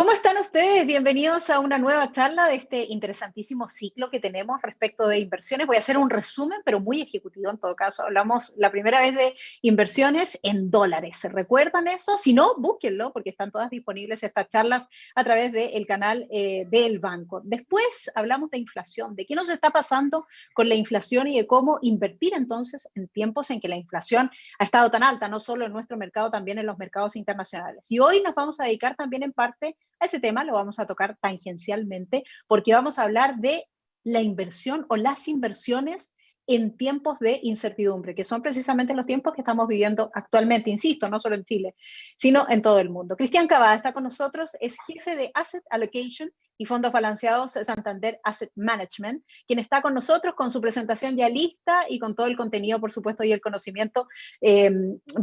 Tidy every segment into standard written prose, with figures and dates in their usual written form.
¿Cómo están ustedes? Bienvenidos a una nueva charla de este interesantísimo ciclo que tenemos respecto de inversiones. Voy a hacer un resumen, pero muy ejecutivo en todo caso. Hablamos la primera vez de inversiones en dólares. ¿Se recuerdan eso? Si no, búsquenlo porque están todas disponibles estas charlas a través del canal del banco. Después hablamos de inflación, de qué nos está pasando con la inflación y de cómo invertir entonces en tiempos en que la inflación ha estado tan alta, no solo en nuestro mercado, también en los mercados internacionales. Y hoy nos vamos a dedicar también en parte a ese tema, lo vamos a tocar tangencialmente, porque vamos a hablar de la inversión o las inversiones en tiempos de incertidumbre, que son precisamente los tiempos que estamos viviendo actualmente, insisto, no solo en Chile, sino en todo el mundo. Cristian Cavada está con nosotros, es jefe de Asset Allocation y Fondos Balanceados Santander Asset Management, quien está con nosotros con su presentación ya lista y con todo el contenido, por supuesto, y el conocimiento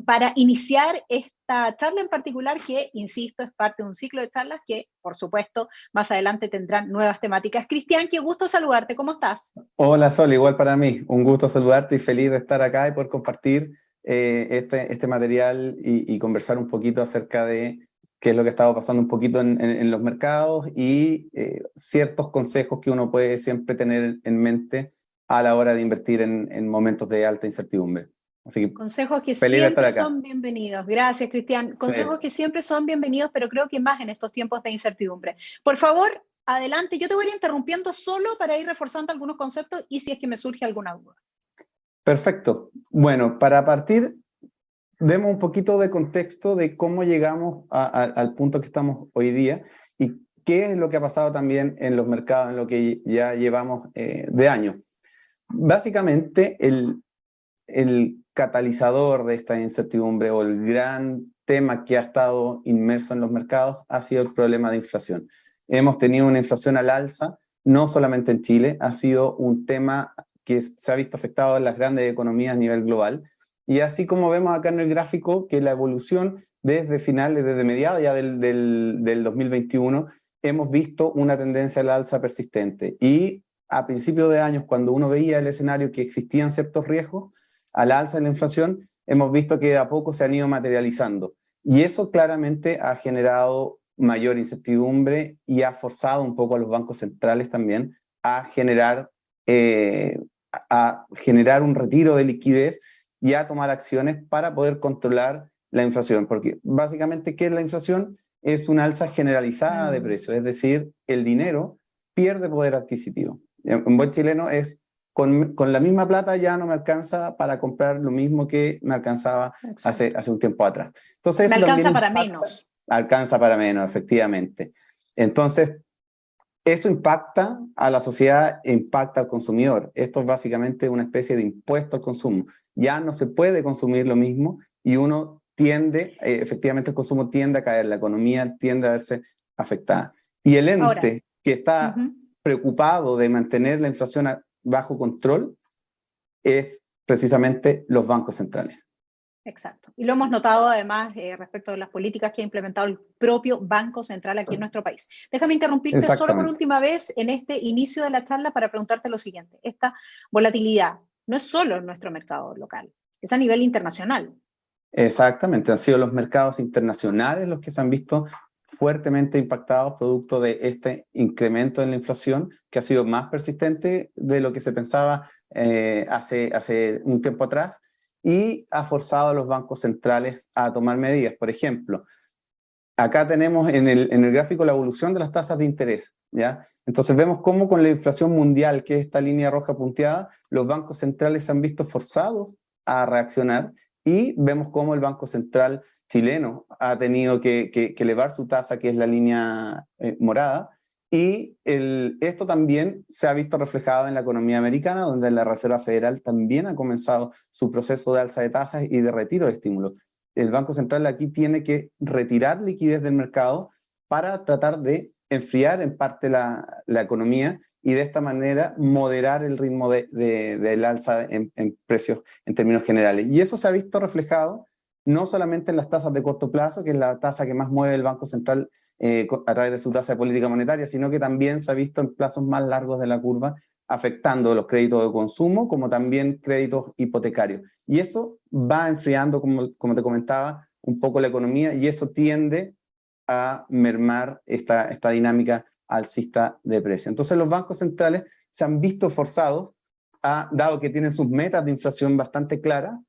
para iniciar esta charla en particular que, insisto, es parte de un ciclo de charlas que, por supuesto, más adelante tendrán nuevas temáticas. Cristian, qué gusto saludarte, ¿cómo estás? Hola Sol, igual para mí, un gusto saludarte y feliz de estar acá y poder compartir este material y conversar un poquito acerca de qué es lo que ha estado pasando un poquito en los mercados y ciertos consejos que uno puede siempre tener en mente a la hora de invertir en momentos de alta incertidumbre. Así que Consejos que feliz de estar siempre acá. son bienvenidos. Gracias, Cristian. Sí. Consejos que siempre son bienvenidos, pero creo que más en estos tiempos de incertidumbre. Por favor, adelante. Yo te voy a ir interrumpiendo solo para ir reforzando algunos conceptos y si es que me surge alguna duda. Perfecto. Bueno, para partir, demos un poquito de contexto de cómo llegamos al punto que estamos hoy día y qué es lo que ha pasado también en los mercados, en lo que ya llevamos de años. Básicamente, el catalizador de esta incertidumbre o el gran tema que ha estado inmerso en los mercados ha sido el problema de inflación. Hemos tenido una inflación al alza, no solamente en Chile, ha sido un tema que se ha visto afectado en las grandes economías a nivel global. Y así como vemos acá en el gráfico que la evolución desde mediados ya del 2021, hemos visto una tendencia al alza persistente. Y a principios de años, cuando uno veía el escenario que existían ciertos riesgos, al alza de la inflación, hemos visto que de a poco se han ido materializando. Y eso claramente ha generado mayor incertidumbre y ha forzado un poco a los bancos centrales también eh, a generar un retiro de liquidez y a tomar acciones para poder controlar la inflación. Porque básicamente, ¿qué es la inflación? Es una alza generalizada de precios, es decir, el dinero pierde poder adquisitivo. En buen chileno es con la misma plata ya no me alcanza para comprar lo mismo que me alcanzaba hace un tiempo atrás. Entonces Me eso también alcanza para impacta, menos. alcanza para menos, efectivamente. Entonces, eso impacta a la sociedad, impacta al consumidor. Esto es básicamente una especie de impuesto al consumo. Ya no se puede consumir lo mismo y uno tiende, efectivamente el consumo tiende a caer, la economía tiende a verse afectada. Y el Ahora, ente que está preocupado de mantener la inflación bajo control es precisamente los bancos centrales. exacto. Y lo hemos notado además respecto de las políticas que ha implementado el propio Banco Central aquí en nuestro país. Déjame interrumpirte solo por Exactamente. última vez en este inicio de la charla para preguntarte lo siguiente. Esta volatilidad no es solo en nuestro mercado local, es a nivel internacional. Exactamente, han sido los mercados internacionales los que se han visto fuertemente impactados producto de este incremento en la inflación que ha sido más persistente de lo que se pensaba hace un tiempo atrás y ha forzado a los bancos centrales a tomar medidas. Por ejemplo, acá tenemos en el gráfico la evolución de las tasas de interés, ¿ya? Entonces vemos cómo con la inflación mundial, que es esta línea roja punteada, los bancos centrales se han visto forzados a reaccionar y vemos cómo el Banco Central chileno ha tenido que elevar su tasa, que es la línea morada, y esto también se ha visto reflejado en la economía americana, donde la Reserva Federal también ha comenzado su proceso de alza de tasas y de retiro de estímulos. El Banco Central aquí tiene que retirar liquidez del mercado para tratar de enfriar en parte la economía y de esta manera moderar el ritmo del alza en precios en términos generales. Y eso se ha visto reflejado no solamente en las tasas de corto plazo, que es la tasa que más mueve el Banco Central a través de su tasa de política monetaria, sino que también se ha visto en plazos más largos de la curva, afectando los créditos de consumo como también créditos hipotecarios. Y eso va enfriando, como te comentaba, un poco la economía y eso tiende a mermar esta dinámica alcista de precio. Entonces los bancos centrales se han visto forzados, dado que tienen sus metas de inflación bastante claras,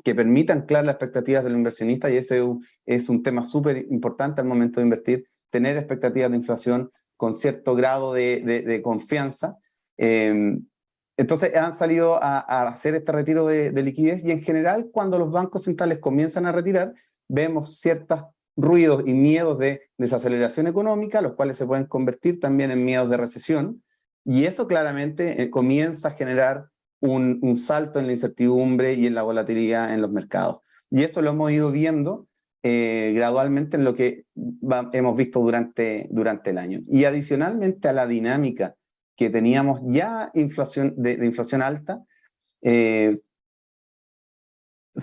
que permitan claras las expectativas de los inversionistas, y ese es un tema súper importante al momento de invertir, tener expectativas de inflación con cierto grado de confianza. Entonces han salido a hacer este retiro de liquidez, y en general cuando los bancos centrales comienzan a retirar, vemos ciertos ruidos y miedos de desaceleración económica, los cuales se pueden convertir también en miedos de recesión, y eso claramente comienza a generar un salto en la incertidumbre y en la volatilidad en los mercados. Y eso lo hemos ido viendo gradualmente en lo que hemos visto durante el año. Y adicionalmente a la dinámica que teníamos ya de inflación alta, se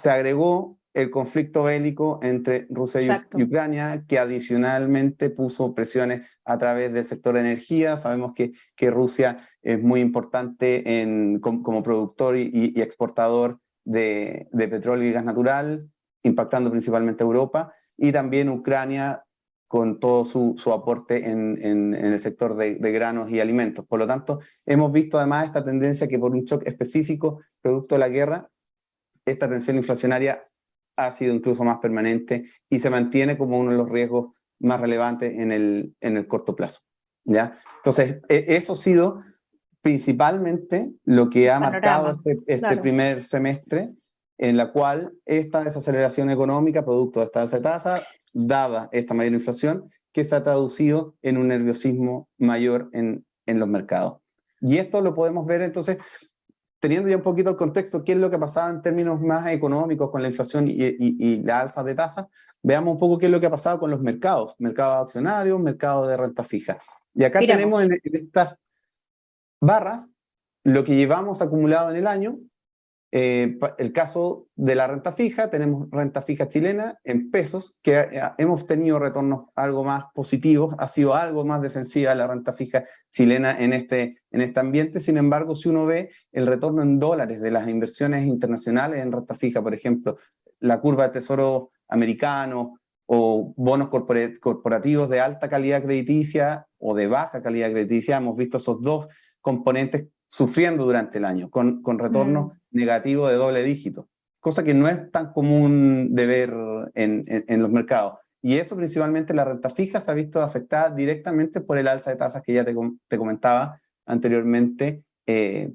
agregó el conflicto bélico entre Rusia y Ucrania, que adicionalmente puso presiones a través del sector de energía. Sabemos que Rusia es muy importante como productor y exportador de petróleo y gas natural, impactando principalmente a Europa, y también Ucrania con todo su aporte en el sector de granos y alimentos. Por lo tanto, hemos visto además esta tendencia que por un shock específico, producto de la guerra, esta tensión inflacionaria ha sido incluso más permanente y se mantiene como uno de los riesgos más relevantes en el corto plazo, ¿ya? Entonces, eso ha sido principalmente lo que ha marcado este primer semestre, en la cual esta desaceleración económica, producto de esta alza de tasa, dada esta mayor inflación, que se ha traducido en un nerviosismo mayor en los mercados. Y esto lo podemos ver entonces, teniendo ya un poquito el contexto, qué es lo que pasaba en términos más económicos con la inflación y la alza de tasas, veamos un poco qué es lo que ha pasado con los mercados accionarios, mercados de renta fija. Y acá tenemos en estas barras lo que llevamos acumulado en el año. El caso de la renta fija, tenemos renta fija chilena en pesos, que hemos tenido retornos algo más positivos, ha sido algo más defensiva la renta fija chilena en este ambiente. Sin embargo, si uno ve el retorno en dólares de las inversiones internacionales en renta fija, por ejemplo, la curva de tesoro americano o bonos corporativos de alta calidad crediticia o de baja calidad crediticia, hemos visto esos dos componentes sufriendo durante el año, con retornos negativos de doble dígito, cosa que no es tan común de ver en los mercados. Y eso principalmente la renta fija se ha visto afectada directamente por el alza de tasas que ya te comentaba anteriormente,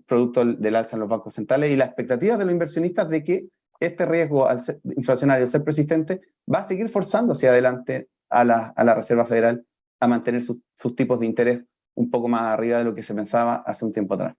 producto del alza en los bancos centrales, y las expectativas de los inversionistas de que este riesgo inflacionario, al ser persistente, va a seguir forzando hacia adelante a la Reserva Federal a mantener sus tipos de interés un poco más arriba de lo que se pensaba hace un tiempo atrás.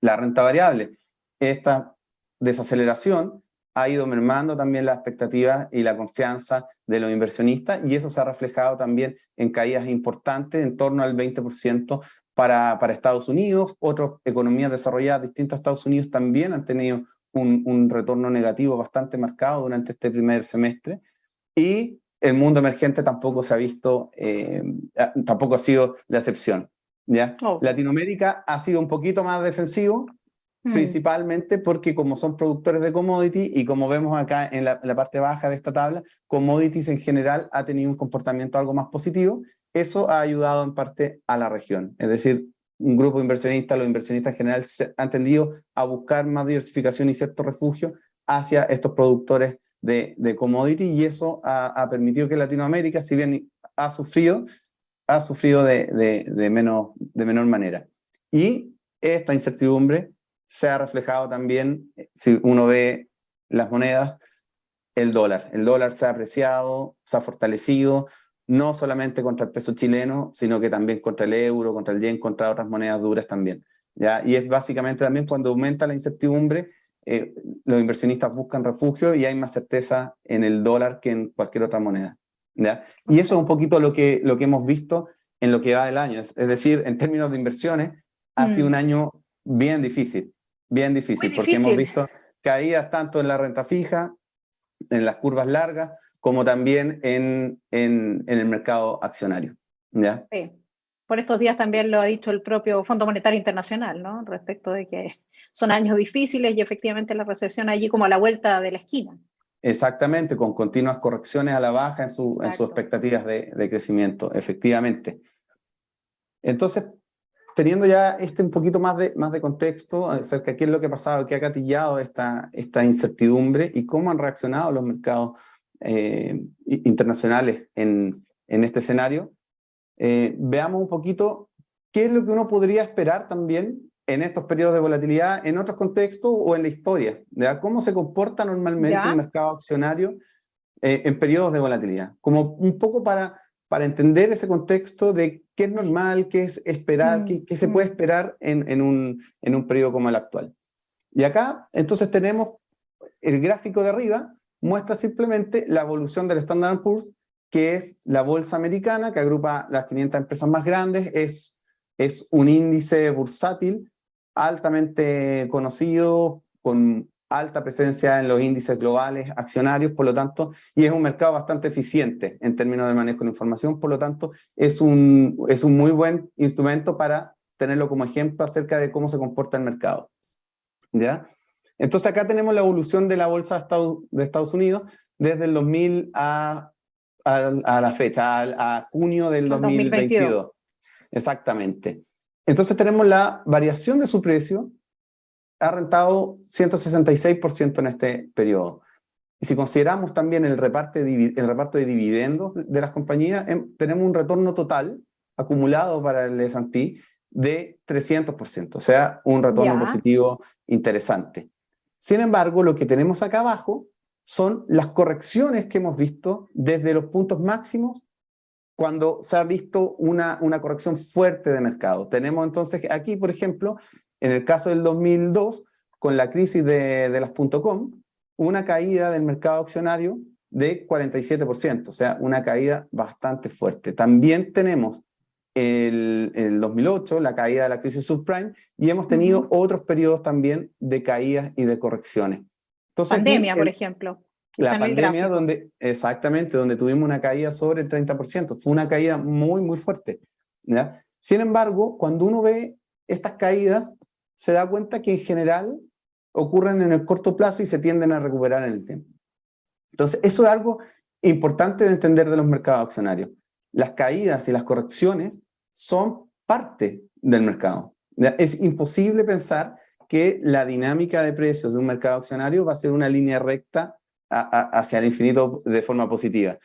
La renta variable, esta desaceleración ha ido mermando también las expectativas y la confianza de los inversionistas, y eso se ha reflejado también en caídas importantes, en torno al 20% para Estados Unidos. Otras economías desarrolladas distintas a Estados Unidos también han tenido un retorno negativo bastante marcado durante este primer semestre, y el mundo emergente tampoco se ha visto, tampoco ha sido la excepción, ¿ya? Latinoamérica ha sido un poquito más defensivo, principalmente porque como son productores de commodity, y como vemos acá en la parte baja de esta tabla, commodities en general ha tenido un comportamiento algo más positivo. Eso ha ayudado en parte a la región, es decir, un grupo de inversionistas, los inversionistas en general han tendido a buscar más diversificación y cierto refugio hacia estos productores de commodity, y eso ha permitido que Latinoamérica, si bien ha sufrido de menor manera. Y esta incertidumbre se ha reflejado también, si uno ve las monedas, el dólar. El dólar se ha apreciado, se ha fortalecido, no solamente contra el peso chileno, sino que también contra el euro, contra el yen, contra otras monedas duras también, ¿ya? Y es básicamente también cuando aumenta la incertidumbre, los inversionistas buscan refugio y hay más certeza en el dólar que en cualquier otra moneda, ¿ya? Y eso es un poquito lo que hemos visto en lo que va del año. Es decir, en términos de inversiones, ha sido un año bien difícil, porque hemos visto caídas tanto en la renta fija, en las curvas largas, como también en el mercado accionario, ¿ya? Sí. Por estos días también lo ha dicho el propio Fondo Monetario Internacional, ¿no? Respecto de que son años difíciles y efectivamente la recesión allí como a la vuelta de la esquina. Exactamente, con continuas correcciones a la baja en sus Exacto. expectativas de crecimiento, efectivamente. Entonces, teniendo ya un poquito más de contexto acerca de qué es lo que ha pasado, qué ha gatillado esta incertidumbre y cómo han reaccionado los mercados internacionales en este escenario, veamos un poquito qué es lo que uno podría esperar también en estos periodos de volatilidad, en otros contextos o en la historia, ¿ya? ¿Cómo se comporta normalmente el ¿Ya? mercado accionario en periodos de volatilidad? Como un poco para entender ese contexto de qué es normal, qué es esperar, qué se puede esperar en un periodo como el actual. Y acá, entonces, tenemos el gráfico de arriba, muestra simplemente la evolución del Standard & Poor's, que es la bolsa americana, que agrupa las 500 empresas más grandes, es un índice bursátil altamente conocido, con alta presencia en los índices globales accionarios, por lo tanto, y es un mercado bastante eficiente en términos de manejo de la información, por lo tanto, es un muy buen instrumento para tenerlo como ejemplo acerca de cómo se comporta el mercado, ¿ya? Entonces acá tenemos la evolución de la bolsa de Estados Unidos desde el 2000 a la fecha, a junio del Al 2022. 2022. Exactamente. Entonces tenemos la variación de su precio, ha rentado 166% en este periodo. Y si consideramos también el reparto de dividendos de las compañías, tenemos un retorno total acumulado para el S&P de 300%, o sea, un retorno Ya. positivo interesante. Sin embargo, lo que tenemos acá abajo son las correcciones que hemos visto desde los puntos máximos cuando se ha visto una corrección fuerte de mercado. Tenemos entonces aquí, por ejemplo, en el caso del 2002, con la crisis de las .com, una caída del mercado accionario de 47%, o sea, una caída bastante fuerte. También tenemos el 2008, la caída de la crisis subprime, y hemos tenido otros periodos también de caídas y de correcciones. Entonces aquí, Pandemia, por ejemplo. Está la en el pandemia, gráfico. exactamente, donde tuvimos una caída sobre el 30%, fue una caída muy, muy fuerte, ¿ya? Sin embargo, cuando uno ve estas caídas, se da cuenta que en general ocurren en el corto plazo y se tienden a recuperar en el tiempo. Entonces, eso es algo importante de entender de los mercados accionarios. Las caídas y las correcciones son parte del mercado, ¿ya? Es imposible pensar que la dinámica de precios de un mercado accionario va a ser una línea recta hacia el infinito de forma positiva,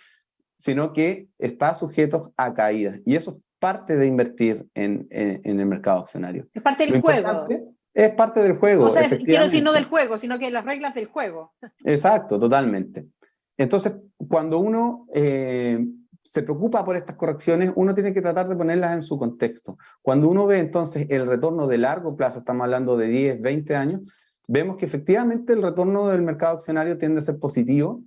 sino que está sujeto a caídas. Y eso es parte de invertir en el mercado accionario. Es parte Lo del juego. importante es parte del juego, O sea, quiero decir no del efectivamente. juego, sino que las reglas del juego. Exacto, totalmente. Entonces, cuando uno se preocupa por estas correcciones, uno tiene que tratar de ponerlas en su contexto. Cuando uno ve entonces el retorno de largo plazo, estamos hablando de 10, 20 años, vemos que efectivamente el retorno del mercado accionario tiende a ser positivo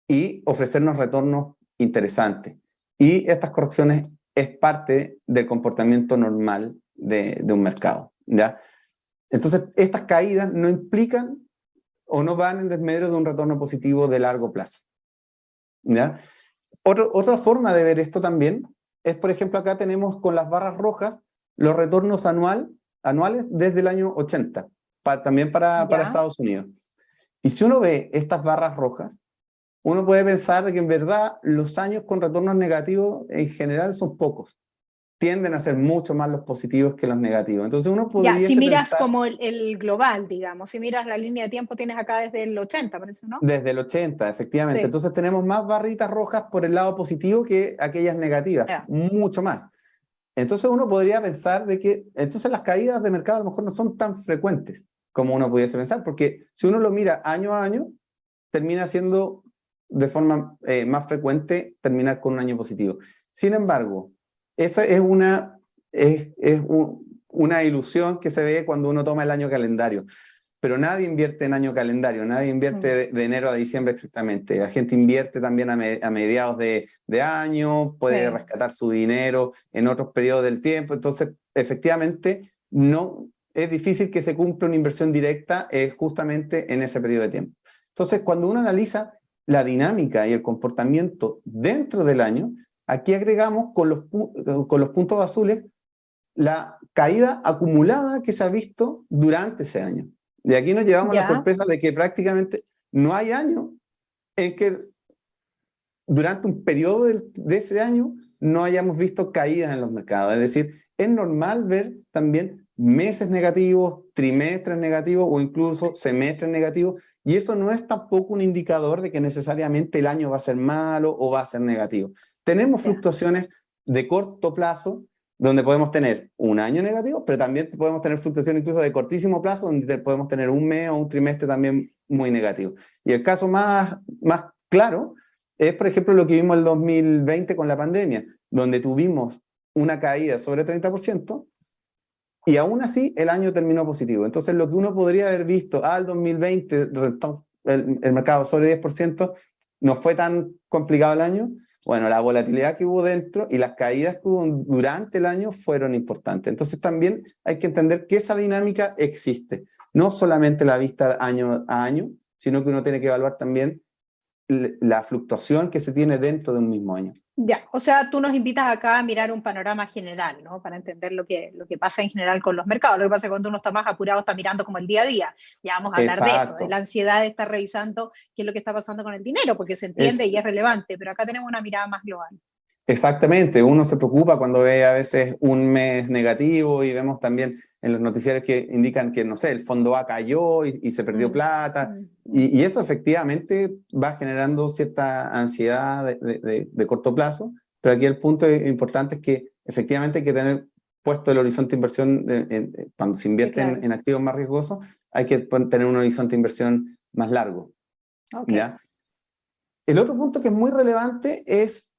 y ofrecernos retornos interesantes. Y estas correcciones es parte del comportamiento normal de un mercado, ¿ya? Entonces, estas caídas no implican o no van en desmedro de un retorno positivo de largo plazo, ¿ya? Otra forma de ver esto también es, por ejemplo, acá tenemos con las barras rojas los retornos anuales desde el año 80, también para Ya. Estados Unidos. Y si uno ve estas barras rojas, uno puede pensar de que en verdad los años con retornos negativos en general son pocos. Tienden a ser mucho más los positivos que los negativos. Entonces uno Ya, si pudiese miras pensar como el global, digamos, si miras la línea de tiempo, tienes acá desde el 80, parece, ¿no? desde el 80, efectivamente. Sí. Entonces tenemos más barritas rojas por el lado positivo que aquellas negativas, Ya. mucho más. Entonces uno podría pensar de que entonces las caídas de mercado a lo mejor no son tan frecuentes como uno pudiese pensar, porque si uno lo mira año a año, termina siendo de forma más frecuente terminar con un año positivo. Sin embargo, esa es una ilusión que se ve cuando uno toma el año calendario. Pero nadie invierte en año calendario, nadie invierte de enero a diciembre exactamente. La gente invierte también a mediados de año, puede Sí. rescatar su dinero en otros periodos del tiempo. Entonces, efectivamente, no es difícil que se cumpla una inversión directa justamente en ese periodo de tiempo. Entonces, cuando uno analiza la dinámica y el comportamiento dentro del año, aquí agregamos con los puntos azules la caída acumulada que se ha visto durante ese año. De aquí nos llevamos a la Ya. sorpresa de que prácticamente no hay año en que durante un periodo de ese año no hayamos visto caídas en los mercados. Es decir, es normal ver también meses negativos, trimestres negativos o incluso semestres negativos, y eso no es tampoco un indicador de que necesariamente el año va a ser malo o va a ser negativo. Tenemos fluctuaciones de corto plazo, donde podemos tener un año negativo, pero también podemos tener fluctuaciones incluso de cortísimo plazo, donde podemos tener un mes o un trimestre también muy negativo. Y el caso más claro es, por ejemplo, lo que vimos el 2020 con la pandemia, donde tuvimos una caída sobre 30%, y aún así el año terminó positivo. Entonces, lo que uno podría haber visto al 2020, el mercado sobre 10%, no fue tan complicado el año. Bueno, la volatilidad que hubo dentro y las caídas que hubo durante el año fueron importantes. Entonces, también hay que entender que esa dinámica existe. No solamente la vista año a año, sino que uno tiene que evaluar también la fluctuación que se tiene dentro de un mismo año. Ya, o sea, tú nos invitas acá a mirar un panorama general, ¿no? Para entender lo que pasa en general con los mercados. Lo que pasa es que cuando uno está más apurado, está mirando como el día a día. Ya vamos a hablar de eso, de la ansiedad de estar revisando qué es lo que está pasando con el dinero, porque se entiende y es relevante, pero acá tenemos una mirada más global. Exactamente, uno se preocupa cuando ve a veces un mes negativo y vemos también en los noticiarios que indican que, no sé, el fondo A cayó y se perdió plata, y eso efectivamente va generando cierta ansiedad de corto plazo, pero aquí el punto importante es que efectivamente hay que tener puesto el horizonte de inversión, cuando se invierte en activos más riesgosos, hay que tener un horizonte de inversión más largo. ¿Ya? El otro punto que es muy relevante es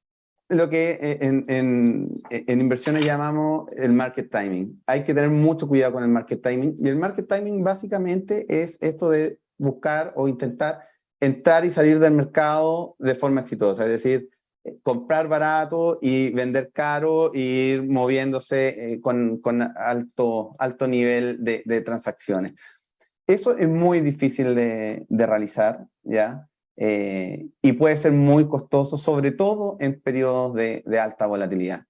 lo que en inversiones llamamos el market timing. Hay que tener mucho cuidado con el market timing, y el market timing básicamente es esto de buscar o intentar entrar y salir del mercado de forma exitosa, es decir, comprar barato y vender caro e ir moviéndose con alto nivel de transacciones. Eso es muy difícil de realizar, ¿ya? Y puede ser muy costoso, sobre todo en periodos de alta volatilidad.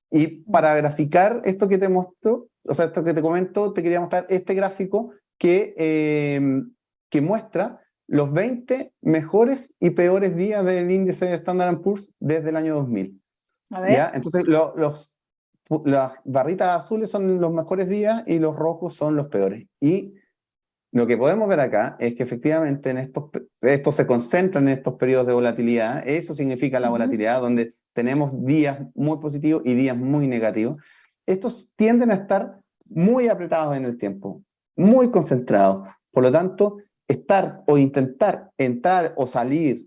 Y para graficar esto que te muestro, o sea, esto que te comento, te quería mostrar este gráfico que muestra los 20 mejores y peores días del índice de Standard & Poor's desde el año 2000. A ver. ¿Ya? Entonces, las barritas azules son los mejores días y los rojos son los peores. Y lo que podemos ver acá es que efectivamente esto se concentra en estos periodos de volatilidad. Eso significa la volatilidad, donde tenemos días muy positivos y días muy negativos. Estos tienden a estar muy apretados en el tiempo, muy concentrados. Por lo tanto, estar o intentar entrar o salir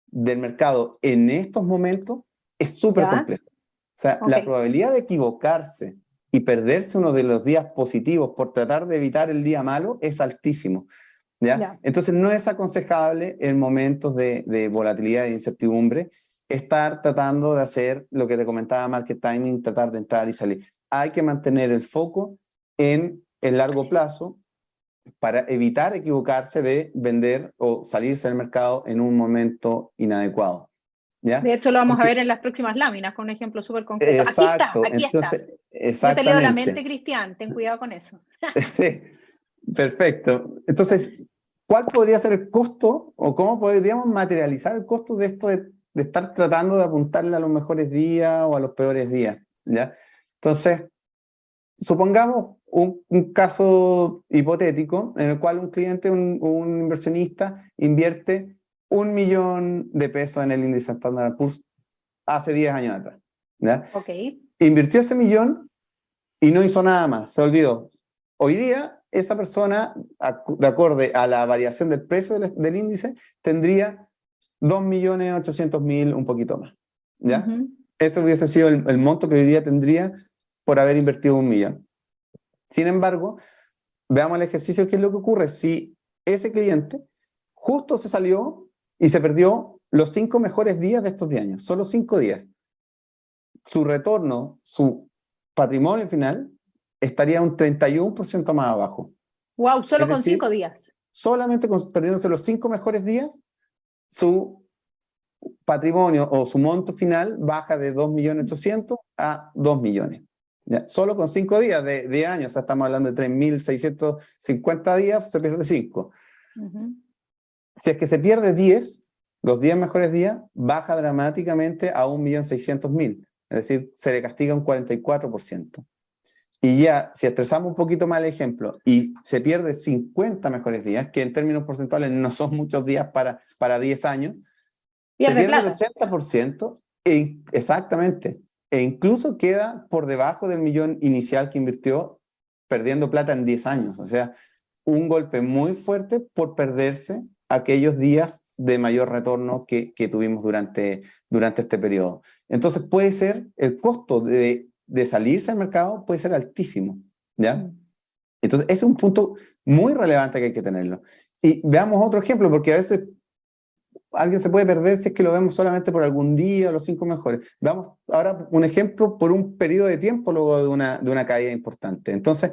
del mercado en estos momentos es súper complejo. O sea, la probabilidad de equivocarse y perderse uno de los días positivos por tratar de evitar el día malo es altísimo, ¿ya? Entonces no es aconsejable en momentos de volatilidad e incertidumbre estar tratando de hacer lo que te comentaba, market timing, tratar de entrar y salir. Hay que mantener el foco en el largo plazo para evitar equivocarse de vender o salirse del mercado en un momento inadecuado. ¿Ya? De hecho, lo vamos a ver en las próximas láminas con un ejemplo súper concreto. Exacto, aquí entonces, está. Yo te leo la mente, Cristian, ten cuidado con eso. Sí, perfecto. Entonces, ¿cuál podría ser el costo o cómo podríamos materializar el costo de esto de estar tratando de apuntarle a los mejores días o a los peores días? ¿Ya? Entonces, supongamos un caso hipotético en el cual un cliente, un inversionista, invierte 1.000.000 de pesos en el índice Standard & Poor's hace 10 años atrás. ¿Ya? Invirtió ese millón y no hizo nada más, se olvidó. Hoy día, esa persona, de acuerdo a la variación del precio del índice, tendría 2.800.000, un poquito más. ¿Ya? Este hubiese sido el monto que hoy día tendría por haber invertido 1.000.000. Sin embargo, veamos el ejercicio, qué es lo que ocurre si ese cliente justo se salió y se perdió los 5 mejores días de estos 10 años, solo 5 días. Su retorno, su patrimonio final, estaría un 31% más abajo. Wow, solo con 5 días. Solamente perdiéndose los 5 mejores días, su patrimonio o su monto final baja de 2.800.000 a 2 millones. ¿Ya? Solo con 5 días de años, o sea, estamos hablando de 3.650 días, se pierde 5. Si es que se pierde 10, los 10 mejores días, baja dramáticamente a 1.600.000. Es decir, se le castiga un 44%. Y ya, si estresamos un poquito más el ejemplo, y se pierde 50 mejores días, que en términos porcentuales no son muchos días para 10 años, se pierde el 80%, exactamente, e incluso queda por debajo del millón inicial que invirtió, perdiendo plata en 10 años. O sea, un golpe muy fuerte por perderse aquellos días de mayor retorno que tuvimos durante este periodo. Entonces puede ser, el costo de salirse al mercado puede ser altísimo, ¿ya? Entonces ese es un punto muy relevante que hay que tenerlo. Y veamos otro ejemplo, porque a veces alguien se puede perder si es que lo vemos solamente por algún día, los 5 mejores. Veamos ahora un ejemplo por un periodo de tiempo luego de una caída importante. Entonces,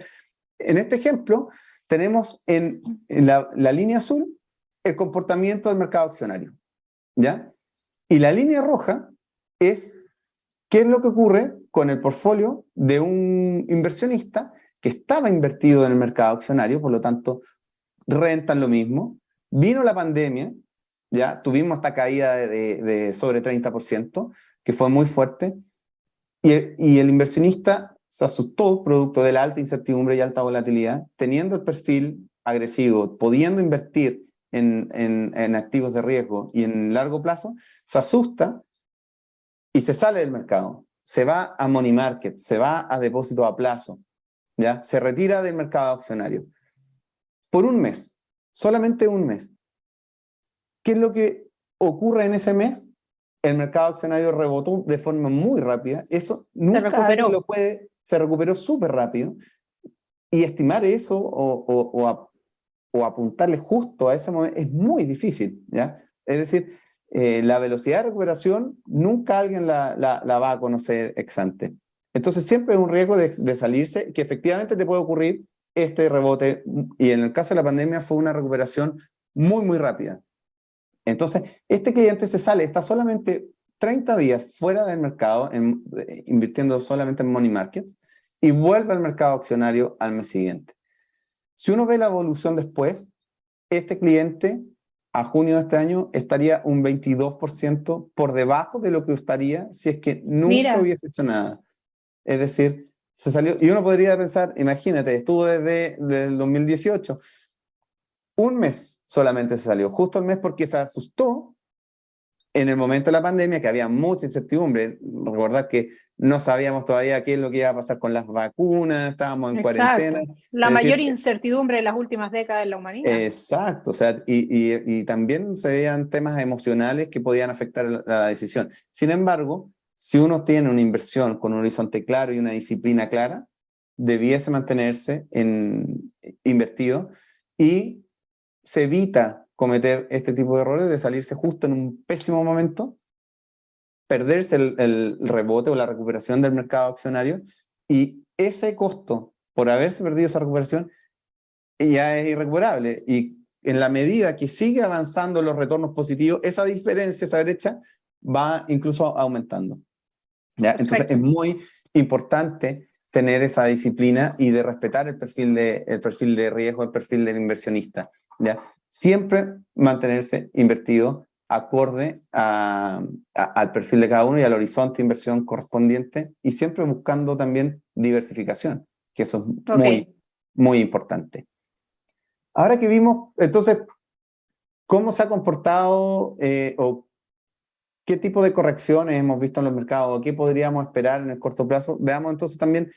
en este ejemplo, tenemos en la línea azul el comportamiento del mercado accionario, ¿ya? Y la línea roja es qué es lo que ocurre con el portfolio de un inversionista que estaba invertido en el mercado accionario, por lo tanto, rentan lo mismo. Vino la pandemia, ya tuvimos esta caída de sobre 30%, que fue muy fuerte, y el inversionista se asustó producto de la alta incertidumbre y alta volatilidad, teniendo el perfil agresivo, pudiendo invertir en activos de riesgo y en largo plazo, se asusta y se sale del mercado, se va a money market, se va a depósito a plazo, ¿ya? Se retira del mercado accionario. Por un mes, solamente un mes. ¿Qué es lo que ocurre en ese mes? El mercado accionario rebotó de forma muy rápida. Eso nunca alguien lo puede, se recuperó súper rápido. Y estimar eso o apuntarle justo a ese momento es muy difícil, ¿ya? Es decir, la velocidad de recuperación nunca alguien la va a conocer ex ante. Entonces siempre es un riesgo de salirse, que efectivamente te puede ocurrir este rebote, y en el caso de la pandemia fue una recuperación muy, muy rápida. Entonces, este cliente se sale, está solamente 30 días fuera del mercado, invirtiendo solamente en money market, y vuelve al mercado accionario al mes siguiente. Si uno ve la evolución después, este cliente a junio de este año estaría un 22% por debajo de lo que estaría si es que nunca hubiese hecho nada. Es decir, se salió, y uno podría pensar, imagínate, estuvo desde el 2018, un mes solamente se salió, justo el mes porque se asustó en el momento de la pandemia, que había mucha incertidumbre. Recordad que no sabíamos todavía qué es lo que iba a pasar con las vacunas, estábamos en cuarentena. La mayor incertidumbre de las últimas décadas en la humanidad. Exacto, o sea, y también se veían temas emocionales que podían afectar la decisión. Sin embargo, si uno tiene una inversión con un horizonte claro y una disciplina clara, debiese mantenerse invertido, y se evita cometer este tipo de errores de salirse justo en un pésimo momento, perderse el rebote o la recuperación del mercado accionario, y ese costo por haberse perdido esa recuperación ya es irrecuperable. Y en la medida que sigue avanzando los retornos positivos, esa diferencia, esa brecha, va incluso aumentando, ¿ya? Entonces es muy importante tener esa disciplina y de respetar el perfil de riesgo, el perfil del inversionista, ¿ya? Siempre mantenerse invertido acorde al perfil de cada uno y al horizonte de inversión correspondiente, y siempre buscando también diversificación, que eso es muy, muy importante. Ahora que vimos, entonces, cómo se ha comportado o qué tipo de correcciones hemos visto en los mercados, o qué podríamos esperar en el corto plazo, veamos entonces también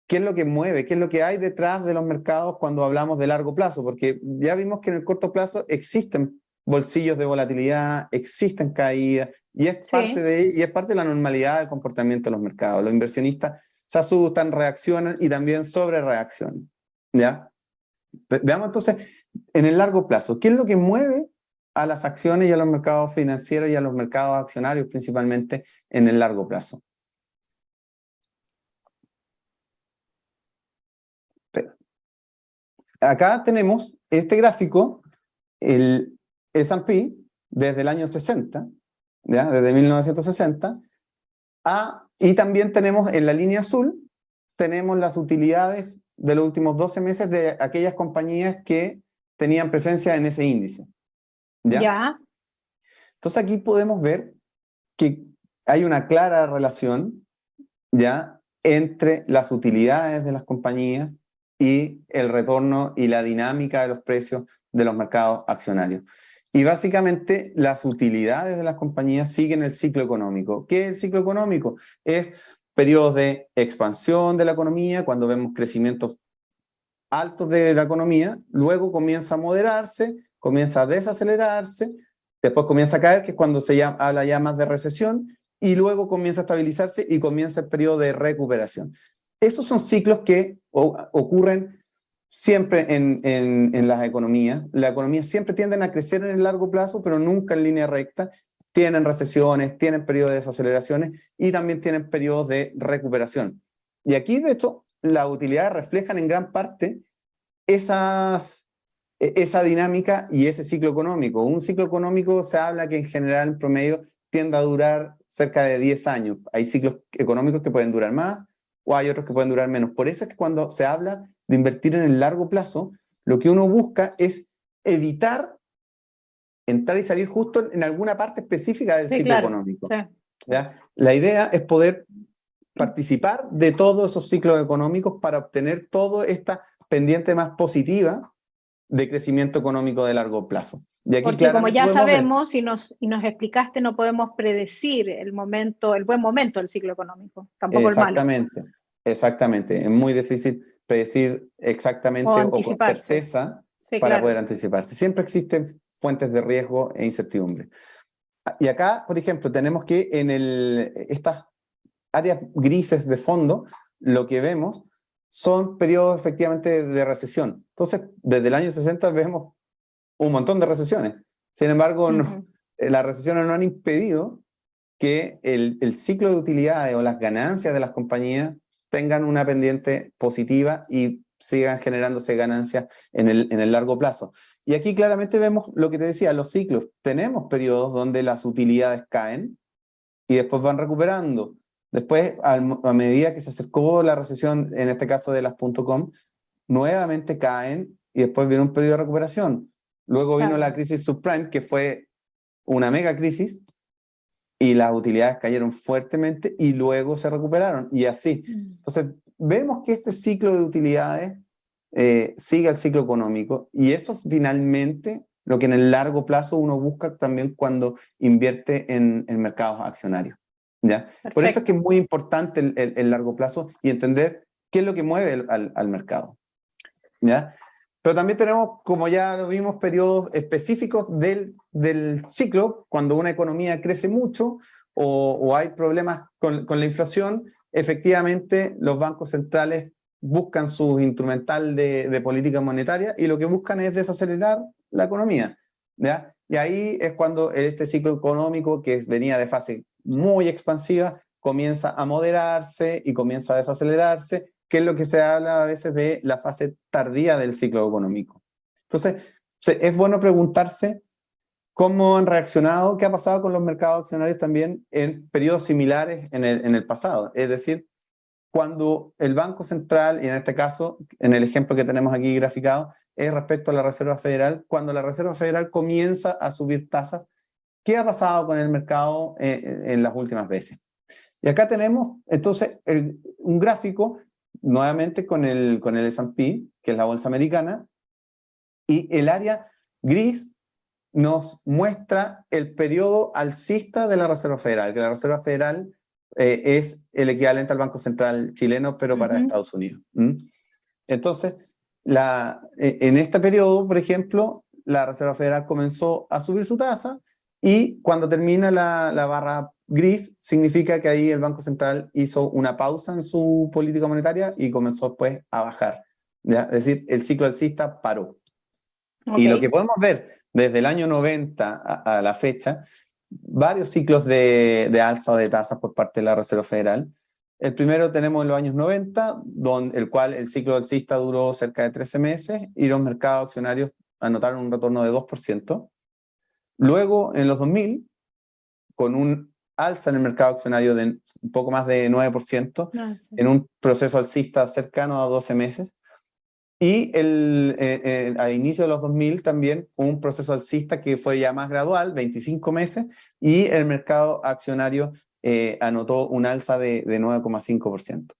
qué es lo que mueve, qué es lo que hay detrás de los mercados cuando hablamos de largo plazo, porque ya vimos que en el corto plazo existen bolsillos de volatilidad, existen caídas, y es parte de la normalidad del comportamiento de los mercados. Los inversionistas se asustan, reaccionan y también sobre reaccionan, ¿ya? Veamos entonces, en el largo plazo, ¿qué es lo que mueve a las acciones y a los mercados financieros y a los mercados accionarios principalmente en el largo plazo? Acá tenemos este gráfico, el S&P, desde el año 60, ¿ya? Desde 1960, y también tenemos en la línea azul, tenemos las utilidades de los últimos 12 meses de aquellas compañías que tenían presencia en ese índice, ¿ya? Entonces aquí podemos ver que hay una clara relación ya entre las utilidades de las compañías y el retorno y la dinámica de los precios de los mercados accionarios. Y básicamente las utilidades de las compañías siguen el ciclo económico. ¿Qué es el ciclo económico? Es periodos de expansión de la economía, cuando vemos crecimientos altos de la economía, luego comienza a moderarse, comienza a desacelerarse, después comienza a caer, que es cuando habla ya más de recesión, y luego comienza a estabilizarse y comienza el periodo de recuperación. Esos son ciclos que ocurren siempre en las economías. Las economías siempre tienden a crecer en el largo plazo, pero nunca en línea recta. Tienen recesiones, tienen periodos de desaceleraciones y también tienen periodos de recuperación. Y aquí, de hecho, las utilidades reflejan en gran parte esa dinámica y ese ciclo económico. Un ciclo económico se habla que en general, en promedio, tiende a durar cerca de 10 años. Hay ciclos económicos que pueden durar más o hay otros que pueden durar menos. Por eso es que cuando se habla de invertir en el largo plazo, lo que uno busca es evitar entrar y salir justo en alguna parte específica del ciclo económico. Sí. ¿Ya? La idea es poder participar de todos esos ciclos económicos para obtener toda esta pendiente más positiva de crecimiento económico de largo plazo. Y aquí porque como ya sabemos ver, y nos explicaste, no podemos predecir el buen momento del ciclo económico, tampoco el malo. Exactamente. Es muy difícil predecir exactamente o con certeza para poder anticiparse. Siempre existen fuentes de riesgo e incertidumbre. Y acá, por ejemplo, tenemos que en estas áreas grises de fondo, lo que vemos son periodos efectivamente de recesión. Entonces, desde el año 60 vemos un montón de recesiones. Sin embargo, las recesiones no han impedido que el ciclo de utilidades o las ganancias de las compañías tengan una pendiente positiva y sigan generándose ganancias en el largo plazo. Y aquí claramente vemos lo que te decía, los ciclos. Tenemos periodos donde las utilidades caen y después van recuperando. Después, a medida que se acercó la recesión, en este caso de las .com, nuevamente caen y después viene un periodo de recuperación. Luego vino la crisis subprime, que fue una mega crisis, y las utilidades cayeron fuertemente y luego se recuperaron, y así. Entonces, vemos que este ciclo de utilidades sigue el ciclo económico, y eso finalmente lo que en el largo plazo uno busca también cuando invierte en mercados accionarios. ¿Ya? Por eso es que es muy importante el largo plazo y entender qué es lo que mueve al mercado. ¿Ya? Pero también tenemos, como ya lo vimos, periodos específicos del ciclo, cuando una economía crece mucho o hay problemas con la inflación, efectivamente los bancos centrales buscan su instrumental de política monetaria y lo que buscan es desacelerar la economía. ¿Ya? Y ahí es cuando este ciclo económico, que venía de fase muy expansiva, comienza a moderarse y comienza a desacelerarse, que es lo que se habla a veces de la fase tardía del ciclo económico. Entonces, es bueno preguntarse cómo han reaccionado, qué ha pasado con los mercados accionarios también en periodos similares en el pasado. Es decir, cuando el Banco Central, y en este caso, en el ejemplo que tenemos aquí graficado, es respecto a la Reserva Federal, cuando la Reserva Federal comienza a subir tasas, ¿qué ha pasado con el mercado en las últimas veces? Y acá tenemos entonces un gráfico nuevamente con el S&P, que es la bolsa americana, y el área gris nos muestra el periodo alcista de la Reserva Federal, que la Reserva Federal es el equivalente al Banco Central chileno, pero para Estados Unidos. Entonces, en este periodo, por ejemplo, la Reserva Federal comenzó a subir su tasa y cuando termina la barra gris, significa que ahí el Banco Central hizo una pausa en su política monetaria y comenzó pues a bajar. ¿Ya? Es decir, el ciclo alcista paró. Y lo que podemos ver desde el año 90 a la fecha, varios ciclos de alza de tasas por parte de la Reserva Federal. El primero tenemos en los años 90, el cual el ciclo alcista duró cerca de 13 meses y los mercados accionarios anotaron un retorno de 2%. Luego, en los 2000, con un alza en el mercado accionario de un poco más de 9%, en un proceso alcista cercano a 12 meses. Y al inicio de los 2000 también un proceso alcista que fue ya más gradual, 25 meses, y el mercado accionario anotó un alza de 9,5%.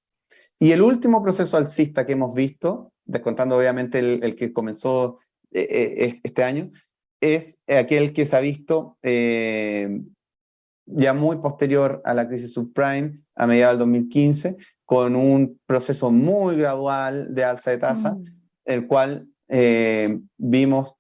Y el último proceso alcista que hemos visto, descontando obviamente el que comenzó este año, es aquel que se ha visto ya muy posterior a la crisis subprime, a mediados del 2015, con un proceso muy gradual de alza de tasa, el cual vimos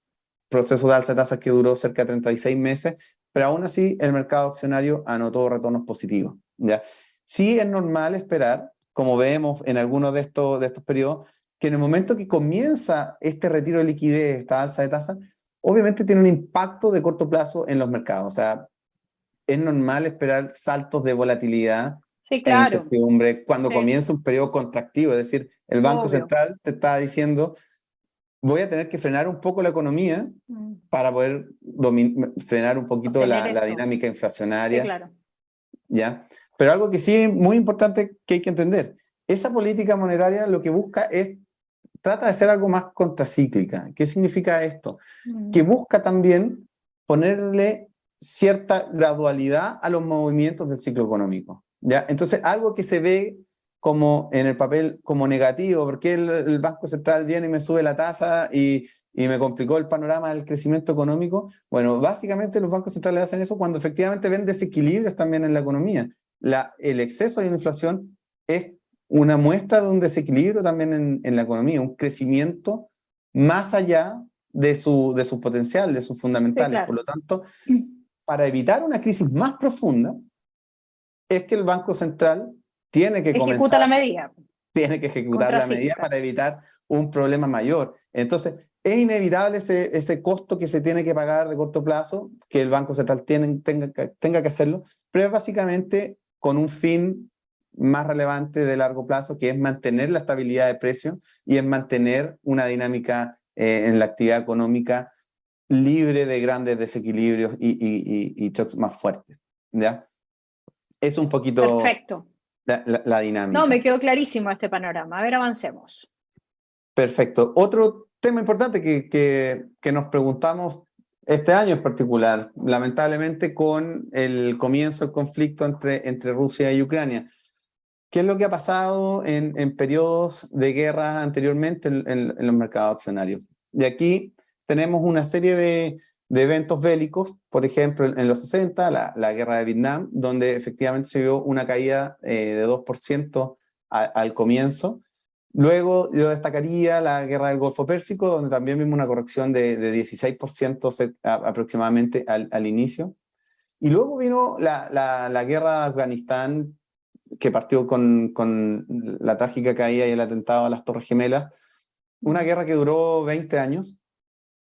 proceso de alza de tasas que duró cerca de 36 meses, pero aún así el mercado accionario anotó retornos positivos, ¿ya? Sí es normal esperar, como vemos en algunos de estos periodos, que en el momento que comienza este retiro de liquidez, esta alza de tasas, obviamente tiene un impacto de corto plazo en los mercados. O sea, es normal esperar saltos de volatilidad Sí, e claro. incertidumbre cuando Sí, comienza un periodo contractivo. Es decir, el Banco obvio. Central te está diciendo, voy a tener que frenar un poco la economía para poder frenar un poquito Sostener la esto. dinámica Sí, inflacionaria, claro. ¿ya? Pero algo que sí es muy importante que hay que entender, esa política monetaria lo que busca es, trata de ser algo más contracíclica. ¿Qué significa esto? Que busca también ponerle cierta gradualidad a los movimientos del ciclo económico, ¿ya? Entonces, algo que se ve como en el papel como negativo, porque el Banco Central viene y me sube la tasa y me complicó el panorama del crecimiento económico. Bueno, básicamente los bancos centrales hacen eso cuando efectivamente ven desequilibrios también en la economía. El exceso de inflación es una muestra de un desequilibrio también en la economía, un crecimiento más allá de su potencial, de sus Sí, fundamentales. Por claro. lo tanto, para evitar una crisis más profunda, es que el Banco Central tiene que Ejecuta comenzar, la medida. tiene que ejecutar la medida Contracíclica. para evitar un problema mayor. Entonces, es inevitable ese costo que se tiene que pagar de corto plazo, que el Banco Central tenga que hacerlo, pero es básicamente con un fin más relevante de largo plazo, que es mantener la estabilidad de precios y es mantener una dinámica en la actividad económica libre de grandes desequilibrios y shocks más fuertes, ¿ya? Es un poquito Perfecto. la No, me dinámica. quedó clarísimo este panorama. A ver, avancemos. Perfecto. Otro tema importante que nos preguntamos este año en particular, lamentablemente con el comienzo del conflicto entre Rusia y Ucrania. ¿Qué es lo que ha pasado en periodos de guerra anteriormente en los mercados accionarios? De aquí tenemos una serie de eventos bélicos, por ejemplo, en los 60, la guerra de Vietnam, donde efectivamente se vio una caída de 2% al comienzo. Luego yo destacaría la guerra del Golfo Pérsico, donde también vimos una corrección de 16% aproximadamente al inicio. Y luego vino la guerra de Afganistán, que partió con la trágica caída y el atentado a las Torres Gemelas, una guerra que duró 20 años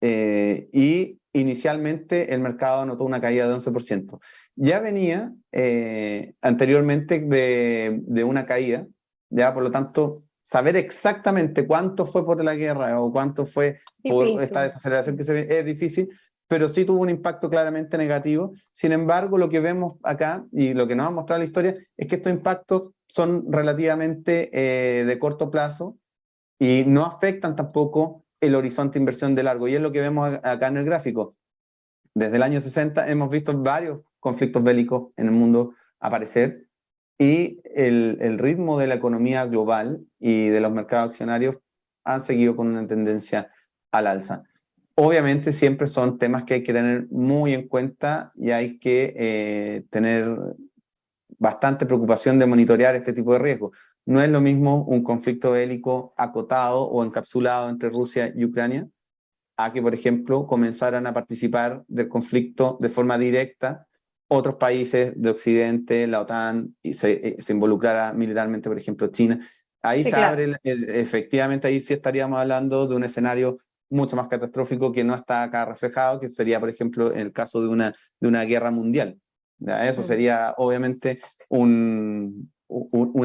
y inicialmente el mercado notó una caída de 11%. Ya venía anteriormente de una caída, ya por lo tanto, saber exactamente cuánto fue por la guerra o cuánto fue por esta Difícil. desaceleración que se ve es difícil, pero sí tuvo un impacto claramente negativo. Sin embargo, lo que vemos acá y lo que nos ha mostrado la historia es que estos impactos son relativamente de corto plazo y no afectan tampoco el horizonte de inversión de largo. Y es lo que vemos acá en el gráfico. Desde el año 60 hemos visto varios conflictos bélicos en el mundo aparecer y el ritmo de la economía global y de los mercados accionarios han seguido con una tendencia al alza. Obviamente siempre son temas que hay que tener muy en cuenta y hay que tener bastante preocupación de monitorear este tipo de riesgos. No es lo mismo un conflicto bélico acotado o encapsulado entre Rusia y Ucrania a que, por ejemplo, comenzaran a participar del conflicto de forma directa otros países de Occidente, la OTAN, y se involucrara militarmente, por ejemplo, China. Ahí Sí, se claro. abre, efectivamente, ahí sí estaríamos hablando de un escenario mucho más catastrófico que no está acá reflejado, que sería, por ejemplo, en el caso de una guerra mundial. ¿Ya? Eso sería, obviamente, un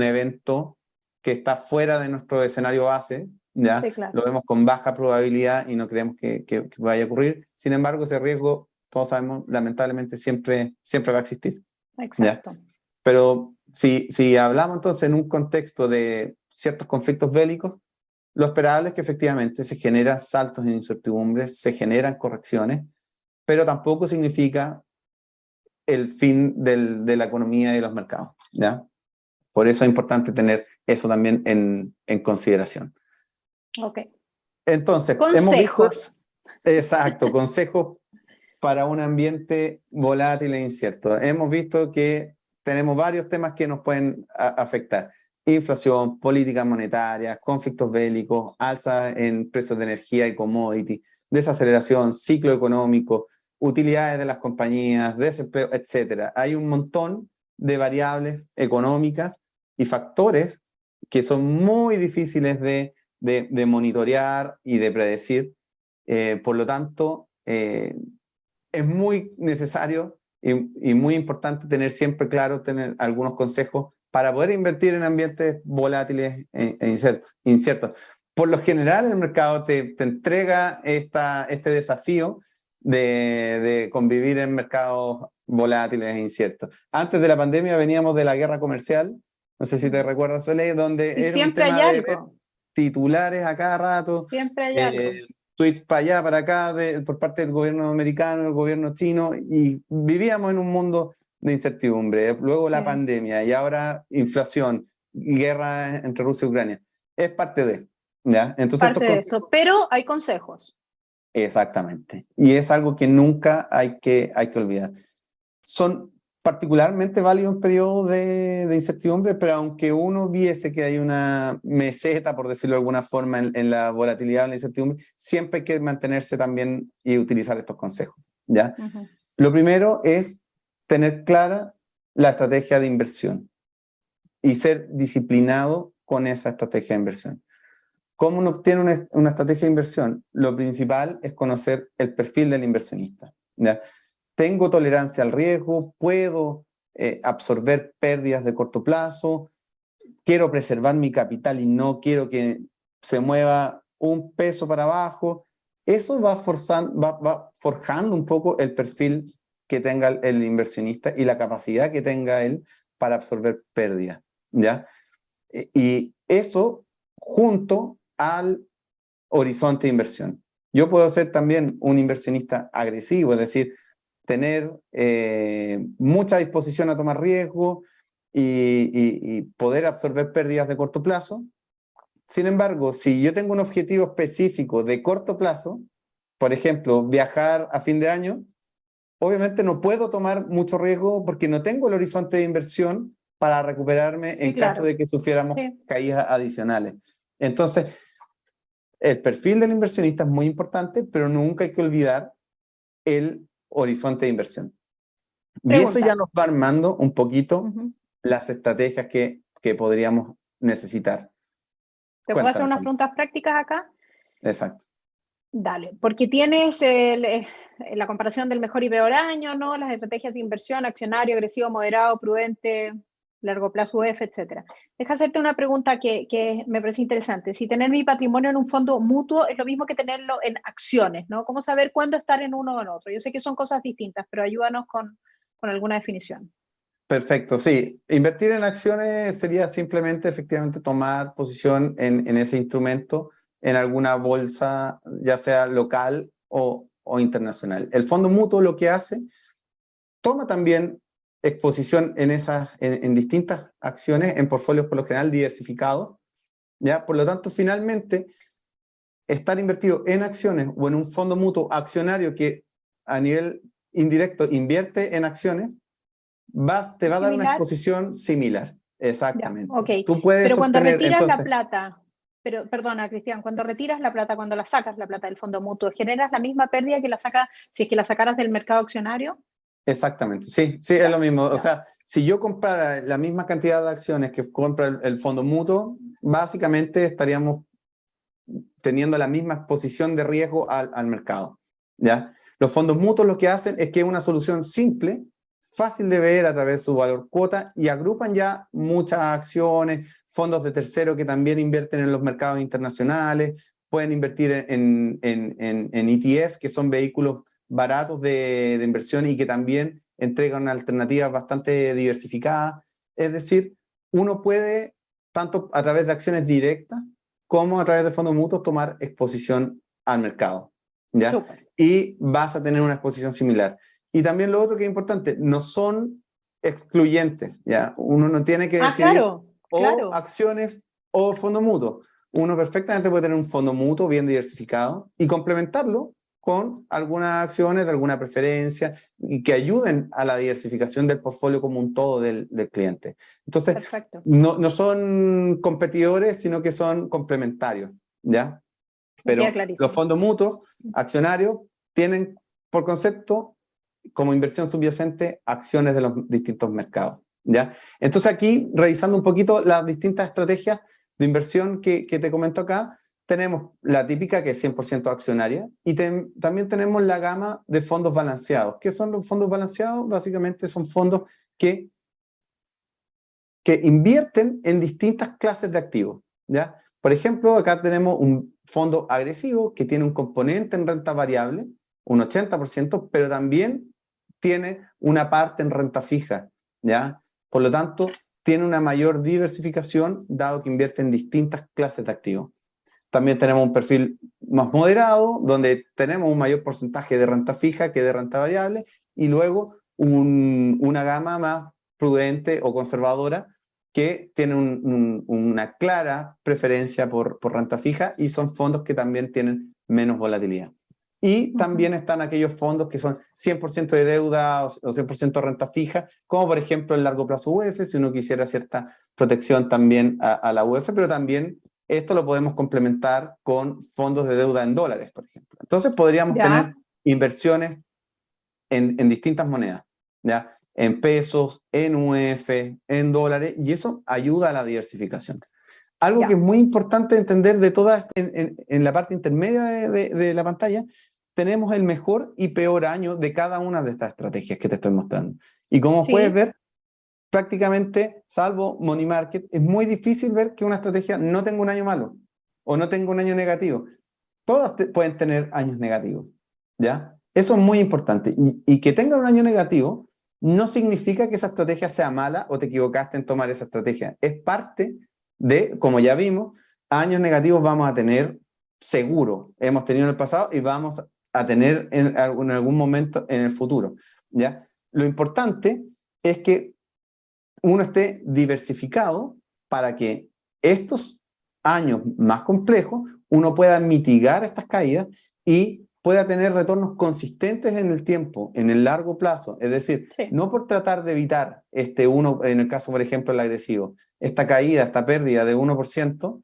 evento que está fuera de nuestro escenario base, ¿ya? Sí, claro. Lo vemos con baja probabilidad y no creemos que vaya a ocurrir. Sin embargo, ese riesgo, todos sabemos, lamentablemente siempre va a existir, ¿ya? Exacto. Pero si hablamos entonces en un contexto de ciertos conflictos bélicos, Lo esperable es que efectivamente se generan saltos en incertidumbre, se generan correcciones, pero tampoco significa el fin de la economía y de los mercados, ¿ya? Por eso es importante tener eso también en consideración. Ok. Entonces, hemos visto, Consejos. exacto, consejos para un ambiente volátil e incierto. Hemos visto que tenemos varios temas que nos pueden afectar. Inflación, políticas monetarias, conflictos bélicos, alza en precios de energía y commodity, desaceleración, ciclo económico, utilidades de las compañías, desempleo, etc. Hay un montón de variables económicas y factores que son muy difíciles de monitorear y de predecir. Por lo tanto, es muy necesario y muy importante tener siempre claro, tener algunos consejos para poder invertir en ambientes volátiles e inciertos. Por lo general, el mercado te entrega este desafío de convivir en mercados volátiles e inciertos. Antes de la pandemia veníamos de la guerra comercial, no sé si te recuerdas, Soleil, Y donde era un siempre hay tema de ver algo, titulares a cada rato, siempre hay algo. eh, tweets para allá, para acá, por parte del gobierno americano, el gobierno chino, y vivíamos en un mundo de incertidumbre. Luego la Sí, pandemia y ahora inflación, guerra entre Rusia y Ucrania. Es parte de, ¿ya? Entonces estos parte de consejos, esto, pero hay consejos. exactamente. Y es algo que nunca hay que olvidar. Son particularmente válidos en periodos de incertidumbre, pero aunque uno viese que hay una meseta, por decirlo de alguna forma, en la volatilidad o en la incertidumbre, siempre hay que mantenerse también y utilizar estos consejos, ¿ya? Ujú. Lo primero es tener clara la estrategia de inversión y ser disciplinado con esa estrategia de inversión. ¿Cómo uno obtiene una estrategia de inversión? Lo principal es conocer el perfil del inversionista, ¿ya? Tengo tolerancia al riesgo, puedo absorber pérdidas de corto plazo, quiero preservar mi capital y no quiero que se mueva un peso para abajo. Eso va forjando un poco el perfil que tenga el inversionista y la capacidad que tenga él para absorber pérdidas, ¿ya? Y eso junto al horizonte de inversión. Yo puedo ser también un inversionista agresivo, es decir, tener mucha disposición a tomar riesgo y poder absorber pérdidas de corto plazo. Sin embargo, si yo tengo un objetivo específico de corto plazo, por ejemplo, viajar a fin de año, obviamente no puedo tomar mucho riesgo porque no tengo el horizonte de inversión para recuperarme Sí, en caso claro. de que sufriéramos Sí. caídas adicionales. Entonces, el perfil del inversionista es muy importante, pero nunca hay que olvidar el horizonte de inversión. Y eso ya Pregunta. nos va armando un poquito Ujú. las estrategias que podríamos necesitar. ¿Te puedo hacer Cuéntanos, unas Felipe. preguntas prácticas acá? Exacto. Dale, porque tienes la comparación del mejor y peor año, ¿no? Las estrategias de inversión, accionario, agresivo, moderado, prudente, largo plazo UF, etcétera. Deja hacerte una pregunta que me parece interesante. Si tener mi patrimonio en un fondo mutuo es lo mismo que tenerlo en acciones, ¿no? ¿Cómo saber cuándo estar en uno o en otro? Yo sé que son cosas distintas, pero ayúdanos con alguna definición. Perfecto, sí. Invertir en acciones sería simplemente, efectivamente, tomar posición en ese instrumento en alguna bolsa, ya sea local o internacional. El fondo mutuo lo que hace, toma también exposición en distintas acciones, en portfolios por lo general diversificados, ¿ya? Por lo tanto, finalmente, estar invertido en acciones o en un fondo mutuo accionario que a nivel indirecto invierte en acciones, te va a dar una ¿Similar? exposición similar. Ya, Exactamente. ok. Tú puedes Pero cuando obtener, retiras la entonces, plata, pero perdona, Cristian, cuando retiras la plata, cuando la sacas la plata del fondo mutuo, ¿generas la misma pérdida que la saca si es que la sacaras del mercado accionario? exactamente, sí, sí, es Ya, lo mismo. O ya, sea, si yo comprara la misma cantidad de acciones que compra el fondo mutuo, básicamente estaríamos teniendo la misma exposición de riesgo al mercado, ¿ya? Los fondos mutuos lo que hacen es que es una solución simple, fácil de ver a través de su valor cuota y agrupan ya muchas acciones, fondos de tercero que también invierten en los mercados internacionales, pueden invertir en ETF, que son vehículos baratos de inversión y que también entregan alternativas bastante diversificadas. Es decir, uno puede, tanto a través de acciones directas, cómo a través de fondos mutuos tomar exposición al mercado, ¿ya? Súper. Y vas a tener una exposición similar. Y también lo otro que es importante, no son excluyentes, ¿ya? Uno no tiene que Ah, decidir claro, o claro. acciones o fondo mutuo. Uno perfectamente puede tener un fondo mutuo bien diversificado y complementarlo con algunas acciones de alguna preferencia y que ayuden a la diversificación del portfolio como un todo del cliente. Entonces, Perfecto. no son competidores, sino que son complementarios, ¿ya? Me queda Pero los clarísimo. fondos mutuos, accionarios, tienen por concepto como inversión subyacente acciones de los distintos mercados, ¿ya? Entonces aquí, revisando un poquito las distintas estrategias de inversión que te comento acá, tenemos la típica que es 100% accionaria y también tenemos la gama de fondos balanceados. ¿Qué son los fondos balanceados? Básicamente son fondos que invierten en distintas clases de activos, ¿ya? Por ejemplo, acá tenemos un fondo agresivo que tiene un componente en renta variable, un 80%, pero también tiene una parte en renta fija, ¿ya? Por lo tanto, tiene una mayor diversificación dado que invierte en distintas clases de activos. También tenemos un perfil más moderado, donde tenemos un mayor porcentaje de renta fija que de renta variable, y luego una gama más prudente o conservadora que tiene una clara preferencia por renta fija y son fondos que también tienen menos volatilidad. Y Ujú. también están aquellos fondos que son 100% de deuda o 100% renta fija, como por ejemplo el largo plazo UF, si uno quisiera cierta protección también a la UF, pero también esto lo podemos complementar con fondos de deuda en dólares, por ejemplo. Entonces podríamos Ya, tener inversiones en distintas monedas, ¿ya? En pesos, en UF, en dólares, y eso ayuda a la diversificación. Algo que es ya. muy importante entender de todas, en la parte intermedia de la pantalla, tenemos el mejor y peor año de cada una de estas estrategias que te estoy mostrando. Y como puedes Sí, ver, prácticamente, salvo Money Market, es muy difícil ver que una estrategia no tenga un año malo o no tenga un año negativo. Todas pueden tener años negativos, ¿ya? Eso es muy importante. Y que tenga un año negativo no significa que esa estrategia sea mala o te equivocaste en tomar esa estrategia. Es parte de, como ya vimos, años negativos vamos a tener seguro. Hemos tenido en el pasado y vamos a tener en algún momento en el futuro, ¿ya? Lo importante es que uno esté diversificado para que estos años más complejos uno pueda mitigar estas caídas y pueda tener retornos consistentes en el tiempo, en el largo plazo. Es decir, sí. no por tratar de evitar uno, en el caso, por ejemplo, el agresivo, esta caída, esta pérdida de 1%,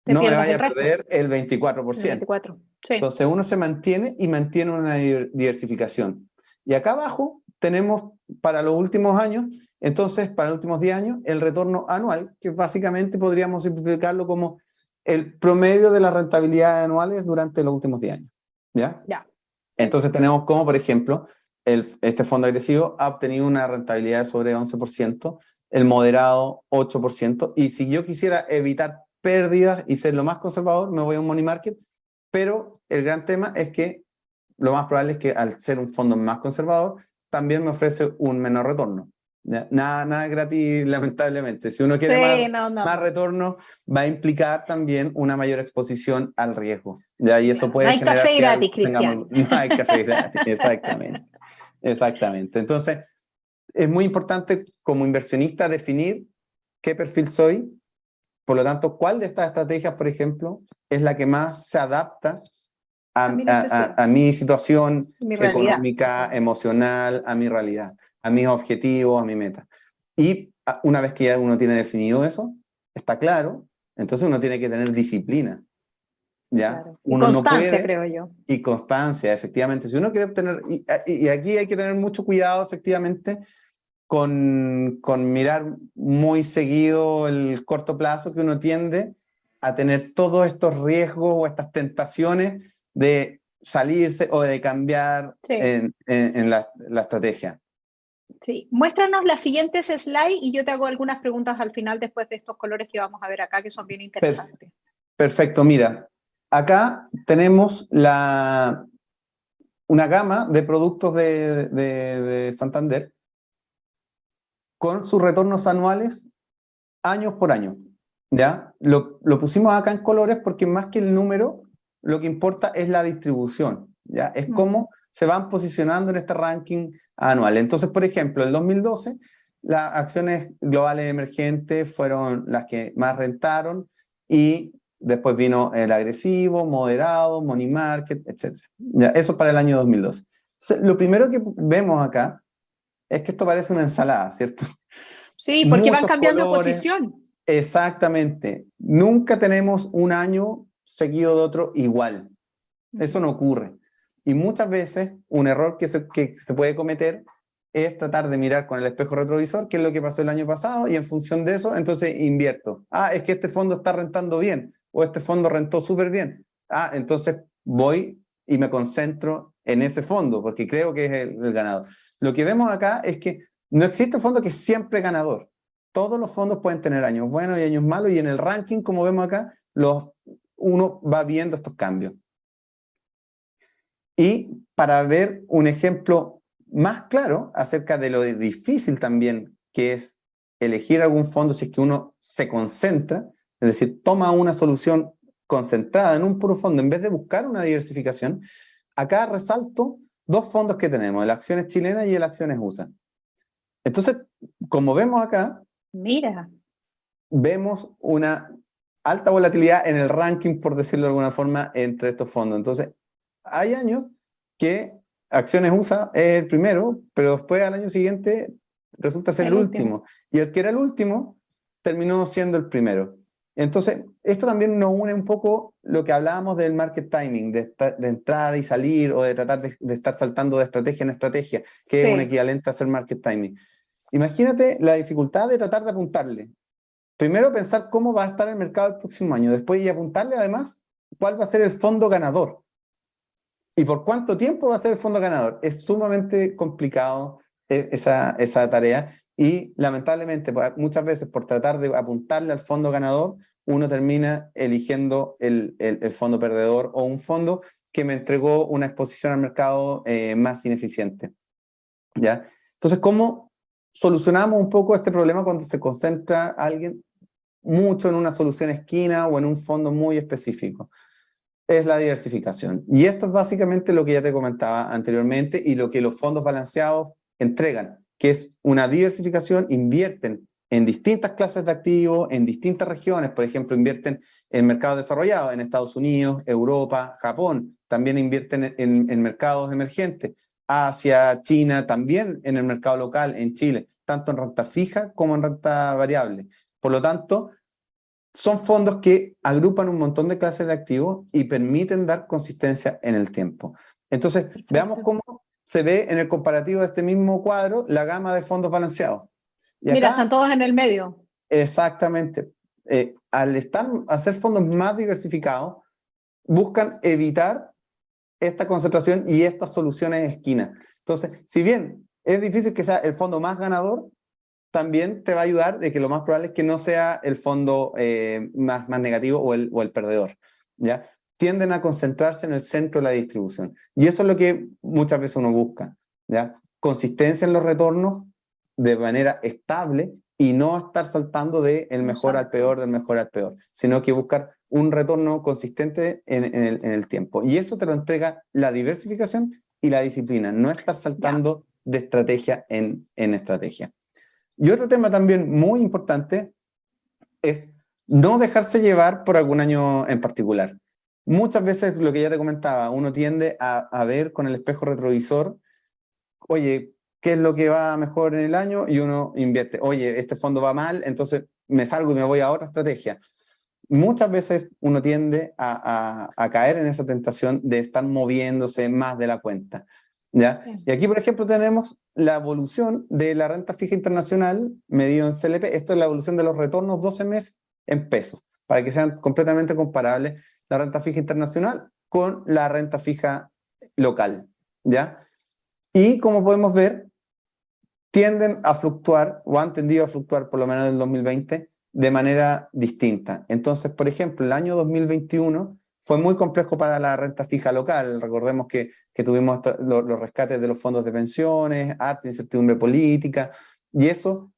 Te no me pierdas vaya el a resto, perder el el 24%. 24. Sí, Entonces uno se mantiene y mantiene una diversificación. Y acá abajo tenemos para los últimos años, entonces para los últimos 10 años, el retorno anual, que básicamente podríamos simplificarlo como el promedio de las rentabilidades anuales durante los últimos 10 años. ¿Ya? ya. Entonces tenemos como, por ejemplo, este fondo agresivo ha obtenido una rentabilidad de sobre 11%, el moderado 8%, y si yo quisiera evitar pérdidas y ser lo más conservador, me voy a un money market, pero el gran tema es que lo más probable es que al ser un fondo más conservador, también me ofrece un menor retorno. ¿Ya? Nada gratis, lamentablemente. Si uno quiere Sí, no, más no. retorno, va a implicar también una mayor exposición al riesgo. ¿Ya? Y eso Claro. No puede hay generar café que gratis, algo tengamos... Cristian. No hay café gratis, exactamente. Exactamente. Entonces, es muy importante como inversionista definir qué perfil soy. Por lo tanto, ¿cuál de estas estrategias, por ejemplo, es la que más se adapta A mi necesidad, a mi situación mi realidad. económica, emocional, a mi realidad, a mis objetivos, a mi meta? Y una vez que ya uno tiene definido eso, está claro, entonces uno tiene que tener disciplina, ¿ya? Claro. Y Uno no constancia, puede, creo yo. y constancia, efectivamente. Si uno quiere obtener, y aquí hay que tener mucho cuidado, efectivamente, con mirar muy seguido el corto plazo, que uno tiende a tener todos estos riesgos o estas tentaciones de salirse o de cambiar Sí, en la estrategia. sí. Muéstranos las siguientes slides y yo te hago algunas preguntas al final después de estos colores que vamos a ver acá, que son bien Perf- interesantes. Perfecto, mira, acá tenemos una gama de productos de Santander con sus retornos anuales años por año. ¿ya? Lo pusimos acá en colores porque más que el número, lo que importa es la distribución, ¿ya? Es cómo se van posicionando en este ranking anual. Entonces, por ejemplo, el 2012, las acciones globales emergentes fueron las que más rentaron y después vino el agresivo, moderado, money market, etc. ¿Ya? Eso para el año 2012. Entonces, lo primero que vemos acá es que esto parece una ensalada, ¿cierto? Sí, porque van Muchos cambiando de colores. posición. Exactamente. Nunca tenemos un año seguido de otro igual. Eso Ujú. no ocurre. Y muchas veces un error que se puede cometer es tratar de mirar con el espejo retrovisor qué es lo que pasó el año pasado y en función de eso, entonces invierto. Ah, es que este fondo está rentando bien o este fondo rentó súper bien. Ah, entonces voy y me concentro en ese fondo porque creo que es el ganador. Lo que vemos acá es que no existe un fondo que es siempre ganador. Todos los fondos pueden tener años buenos y años malos y en el ranking, como vemos acá, uno va viendo estos cambios. Y para ver un ejemplo más claro acerca de lo difícil también que es elegir algún fondo si es que uno se concentra, es decir, toma una solución concentrada en un puro fondo en vez de buscar una diversificación, acá resalto dos fondos que tenemos, el Acciones Chilenas y el Acciones USA. Entonces, como vemos acá, Mira, vemos una alta volatilidad en el ranking, por decirlo de alguna forma, entre estos fondos. Entonces, hay años que Acciones USA es el primero, pero después al año siguiente resulta ser el el último. último. Y el que era el último terminó siendo el primero. Entonces, esto también nos une un poco lo que hablábamos del market timing, de entrar y salir o de tratar de estar saltando de estrategia en estrategia, que es un Sí, equivalente a hacer market timing. Imagínate la dificultad de tratar de apuntarle. Primero pensar cómo va a estar el mercado el próximo año, después y apuntarle además cuál va a ser el fondo ganador y por cuánto tiempo va a ser el fondo ganador. Es sumamente complicado esa tarea y lamentablemente muchas veces por tratar de apuntarle al fondo ganador, uno termina eligiendo el fondo perdedor o un fondo que me entregó una exposición al mercado más ineficiente. ¿Ya? Entonces, ¿cómo solucionamos un poco este problema cuando se concentra alguien mucho en una solución esquina o en un fondo muy específico? Es la diversificación. Y esto es básicamente lo que ya te comentaba anteriormente y lo que los fondos balanceados entregan, que es una diversificación, invierten en distintas clases de activos, en distintas regiones, por ejemplo, invierten en mercados desarrollados, en Estados Unidos, Europa, Japón, también invierten en mercados emergentes, Asia, China, también en el mercado local, en Chile, tanto en renta fija como en renta variable. Por lo tanto, son fondos que agrupan un montón de clases de activos y permiten dar consistencia en el tiempo. Entonces, veamos perfecto. cómo se ve en el comparativo de este mismo cuadro la gama de fondos balanceados. Y Mira, están acá, todos en el medio. exactamente, hacer fondos más diversificados, buscan evitar esta concentración y estas soluciones de esquina. Entonces, si bien es difícil que sea el fondo más ganador, también te va a ayudar de que lo más probable es que no sea el fondo más negativo o el perdedor, ¿ya? Tienden a concentrarse en el centro de la distribución. Y eso es lo que muchas veces uno busca, ¿ya? Consistencia en los retornos de manera estable y no estar saltando del mejor al Exacto. peor, del mejor al peor, sino que buscar un retorno consistente en el tiempo. Y eso te lo entrega la diversificación y la disciplina, no estar Ya. saltando de estrategia en estrategia. Y otro tema también muy importante es no dejarse llevar por algún año en particular. Muchas veces, lo que ya te comentaba, uno tiende a ver con el espejo retrovisor, oye, ¿qué es lo que va mejor en el año? Y uno invierte, oye, este fondo va mal, entonces me salgo y me voy a otra estrategia. Muchas veces uno tiende a caer en esa tentación de estar moviéndose más de la cuenta, ¿ya? Sí. Y aquí, por ejemplo, tenemos la evolución de la renta fija internacional medido en CLP. Esto es la evolución de los retornos 12 meses en pesos, para que sean completamente comparables la renta fija internacional con la renta fija local, ¿ya? Y como podemos ver, tienden a fluctuar o han tendido a fluctuar por lo menos en el 2020 de manera distinta. Entonces, por ejemplo, el año 2021 fue muy complejo para la renta fija local. Recordemos que tuvimos los rescates de los fondos de pensiones, harta incertidumbre política, y eso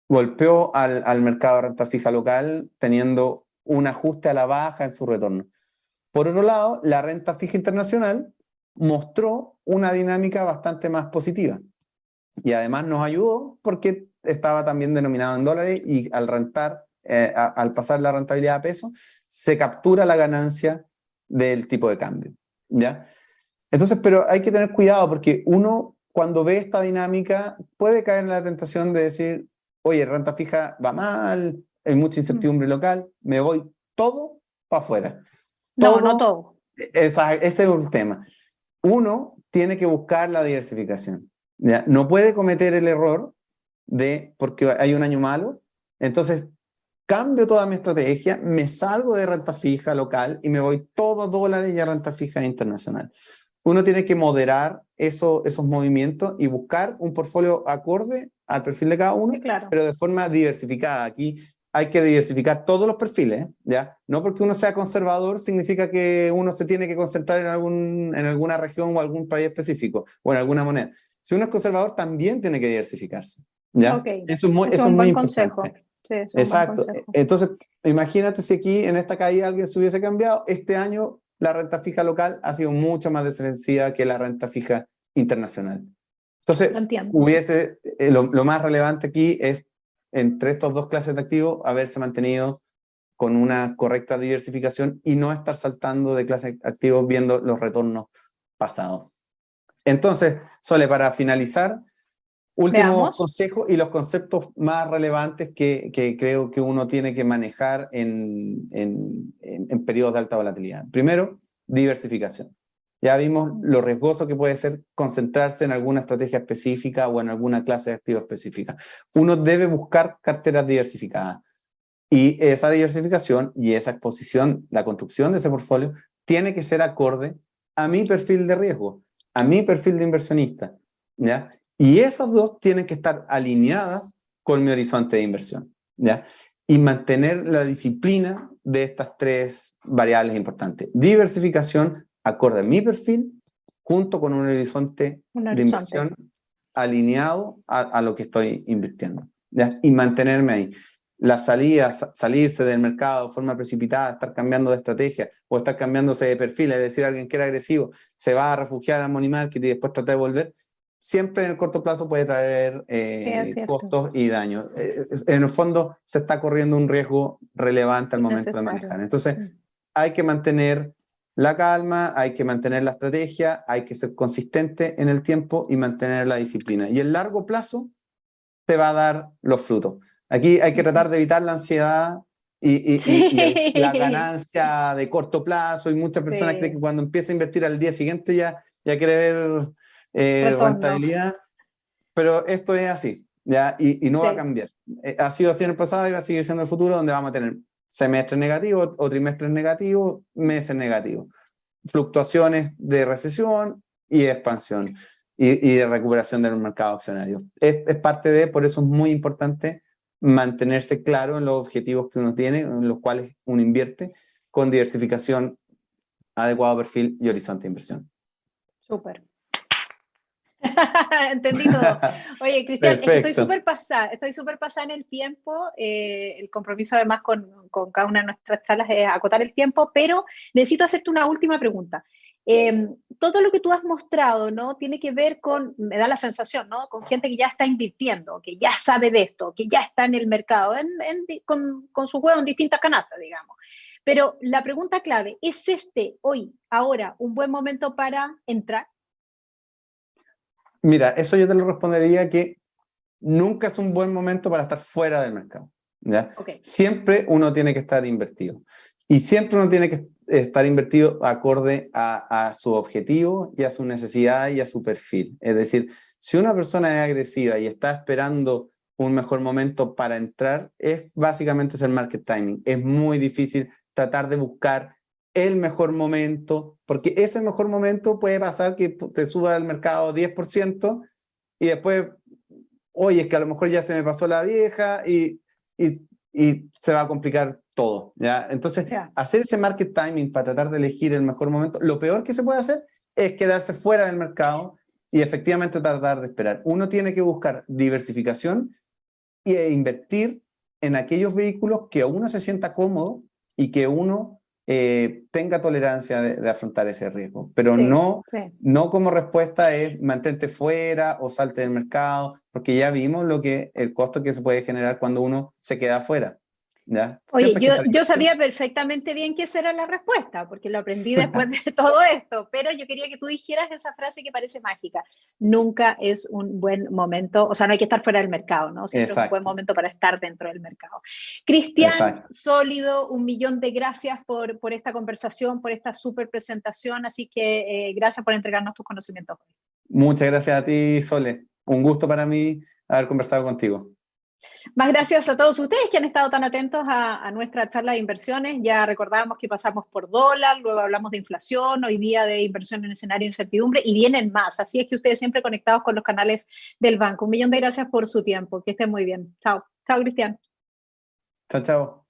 golpeó al mercado de renta fija local teniendo un ajuste a la baja en su retorno. Por otro lado, la renta fija internacional mostró una dinámica bastante más positiva y además nos ayudó porque estaba también denominado en dólares y al rentar, al pasar la rentabilidad a pesos, se captura la ganancia del tipo de cambio, ¿ya? Entonces, pero hay que tener cuidado porque uno cuando ve esta dinámica puede caer en la tentación de decir, oye, renta fija va mal, hay mucha incertidumbre local, me voy todo para afuera. No, no Todo, todo. ese es el tema. Uno tiene que buscar la diversificación, ¿ya? No puede cometer el error de, porque hay un año malo, entonces cambio toda mi estrategia, me salgo de renta fija local y me voy todo a dólares y a renta fija internacional. Uno tiene que moderar esos movimientos y buscar un portfolio acorde al perfil de cada uno, Sí, claro. pero de forma diversificada. Aquí hay que diversificar todos los perfiles, ¿ya? No porque uno sea conservador significa que uno se tiene que concentrar en alguna región o algún país específico o en alguna moneda. Si uno es conservador, también tiene que diversificarse, Ok, ¿ya? eso es Eso es un muy buen consejo. importante. Sí, eso es un buen Exacto. consejo. Entonces, imagínate si aquí en esta caída alguien se hubiese cambiado. Este año la renta fija local ha sido mucho más defensiva que la renta fija internacional. Lo Entonces, entiendo. lo más relevante aquí es, entre estas dos clases de activos, haberse mantenido con una correcta diversificación y no estar saltando de clases de activos viendo los retornos pasados. Entonces, Sole, para finalizar, últimos Veamos. consejos y los conceptos más relevantes que creo que uno tiene que manejar en periodos de alta volatilidad. Primero, diversificación. Ya vimos lo riesgoso que puede ser concentrarse en alguna estrategia específica o en alguna clase de activo específica. Uno debe buscar carteras diversificadas y esa diversificación y esa exposición, la construcción de ese portfolio, tiene que ser acorde a mi perfil de riesgo, a mi perfil de inversionista, ¿ya? Y esas dos tienen que estar alineadas con mi horizonte de inversión, ¿ya? Y mantener la disciplina de estas tres variables importantes. Diversificación acorde a mi perfil, junto con un horizonte Un de horizonte. inversión alineado a lo que estoy invirtiendo, ¿ya? Y mantenerme ahí. La salida, salirse del mercado de forma precipitada, estar cambiando de estrategia o estar cambiándose de perfil, es decir, alguien que era agresivo se va a refugiar al money market y después trata de volver, siempre en el corto plazo puede traer Sí, es cierto. costos y daños. En el fondo se está corriendo un riesgo relevante al momento de Innecesario. manejar. Entonces, Sí. hay que mantener la calma, hay que mantener la estrategia, hay que ser consistente en el tiempo y mantener la disciplina. Y el largo plazo te va a dar los frutos. Aquí hay que tratar de evitar la ansiedad la Sí, ganancia de corto plazo y muchas personas creen que sí. cuando empieza a invertir al día siguiente ya quiere ver Retorno. rentabilidad, pero esto es así, ¿ya? Y no va a Sí. cambiar. Ha sido así en el pasado y va a seguir siendo el futuro donde vamos a tener semestres negativos o trimestres negativos, meses negativos, fluctuaciones de recesión y de expansión y de recuperación del mercado accionario. Es parte de, por eso es muy importante mantenerse claro en los objetivos que uno tiene, en los cuales uno invierte, con diversificación, adecuado perfil y horizonte de inversión. Súper. Entendí todo. Oye, Cristian, es que Perfecto. estoy súper pasada en el tiempo. El compromiso además con cada una de nuestras charlas es acotar el tiempo, pero necesito hacerte una última pregunta. Todo lo que tú has mostrado, ¿no? Tiene que ver con, me da la sensación, ¿no? Con gente que ya está invirtiendo, que ya sabe de esto, que ya está en el mercado, con su juego en distintas canastas, digamos. Pero la pregunta clave, ¿es hoy, ahora, un buen momento para entrar? Mira, eso yo te lo respondería que nunca es un buen momento para estar fuera del mercado, ¿ya? Ok. Siempre uno tiene que estar invertido. Y siempre uno tiene que estar invertido acorde a su objetivo y a su necesidad y a su perfil. Es decir, si una persona es agresiva y está esperando un mejor momento para entrar, es básicamente el market timing. Es muy difícil tratar de buscar el mejor momento, porque ese mejor momento puede pasar que te suba el mercado 10% y después oye, es que a lo mejor ya se me pasó la vieja y se va a complicar todo, ¿ya? Entonces, Ya. hacer ese market timing para tratar de elegir el mejor momento, lo peor que se puede hacer es quedarse fuera del mercado y efectivamente tratar de esperar. Uno tiene que buscar diversificación invertir en aquellos vehículos que uno se sienta cómodo y que uno tenga tolerancia de afrontar ese riesgo. Pero Sí, no, sí. no como respuesta es mantente fuera o salte del mercado, porque ya vimos el costo que se puede generar cuando uno se queda afuera. ¿Ya? Oye, Siempre hay que estar yo invirtiendo. sabía perfectamente bien que esa era la respuesta, porque lo aprendí después de todo esto, pero yo quería que tú dijeras esa frase que parece mágica. Nunca es un buen momento, o sea, no hay que estar fuera del mercado, ¿no? Siempre es un buen Exacto, momento para estar dentro del mercado. Cristian, exacto. sólido, 1.000.000 de gracias por esta conversación, por esta súper presentación, así que gracias por entregarnos tus conocimientos hoy. Muchas gracias a ti, Sole. Un gusto para mí haber conversado contigo. Más gracias a todos ustedes que han estado tan atentos a nuestra charla de inversiones. Ya recordábamos que pasamos por dólar, luego hablamos de inflación, hoy día de inversión en escenario de incertidumbre y vienen más. Así es que ustedes siempre conectados con los canales del banco. 1.000.000 de gracias por su tiempo. Que estén muy bien. Chao. Chao, Cristian. Chao, chao.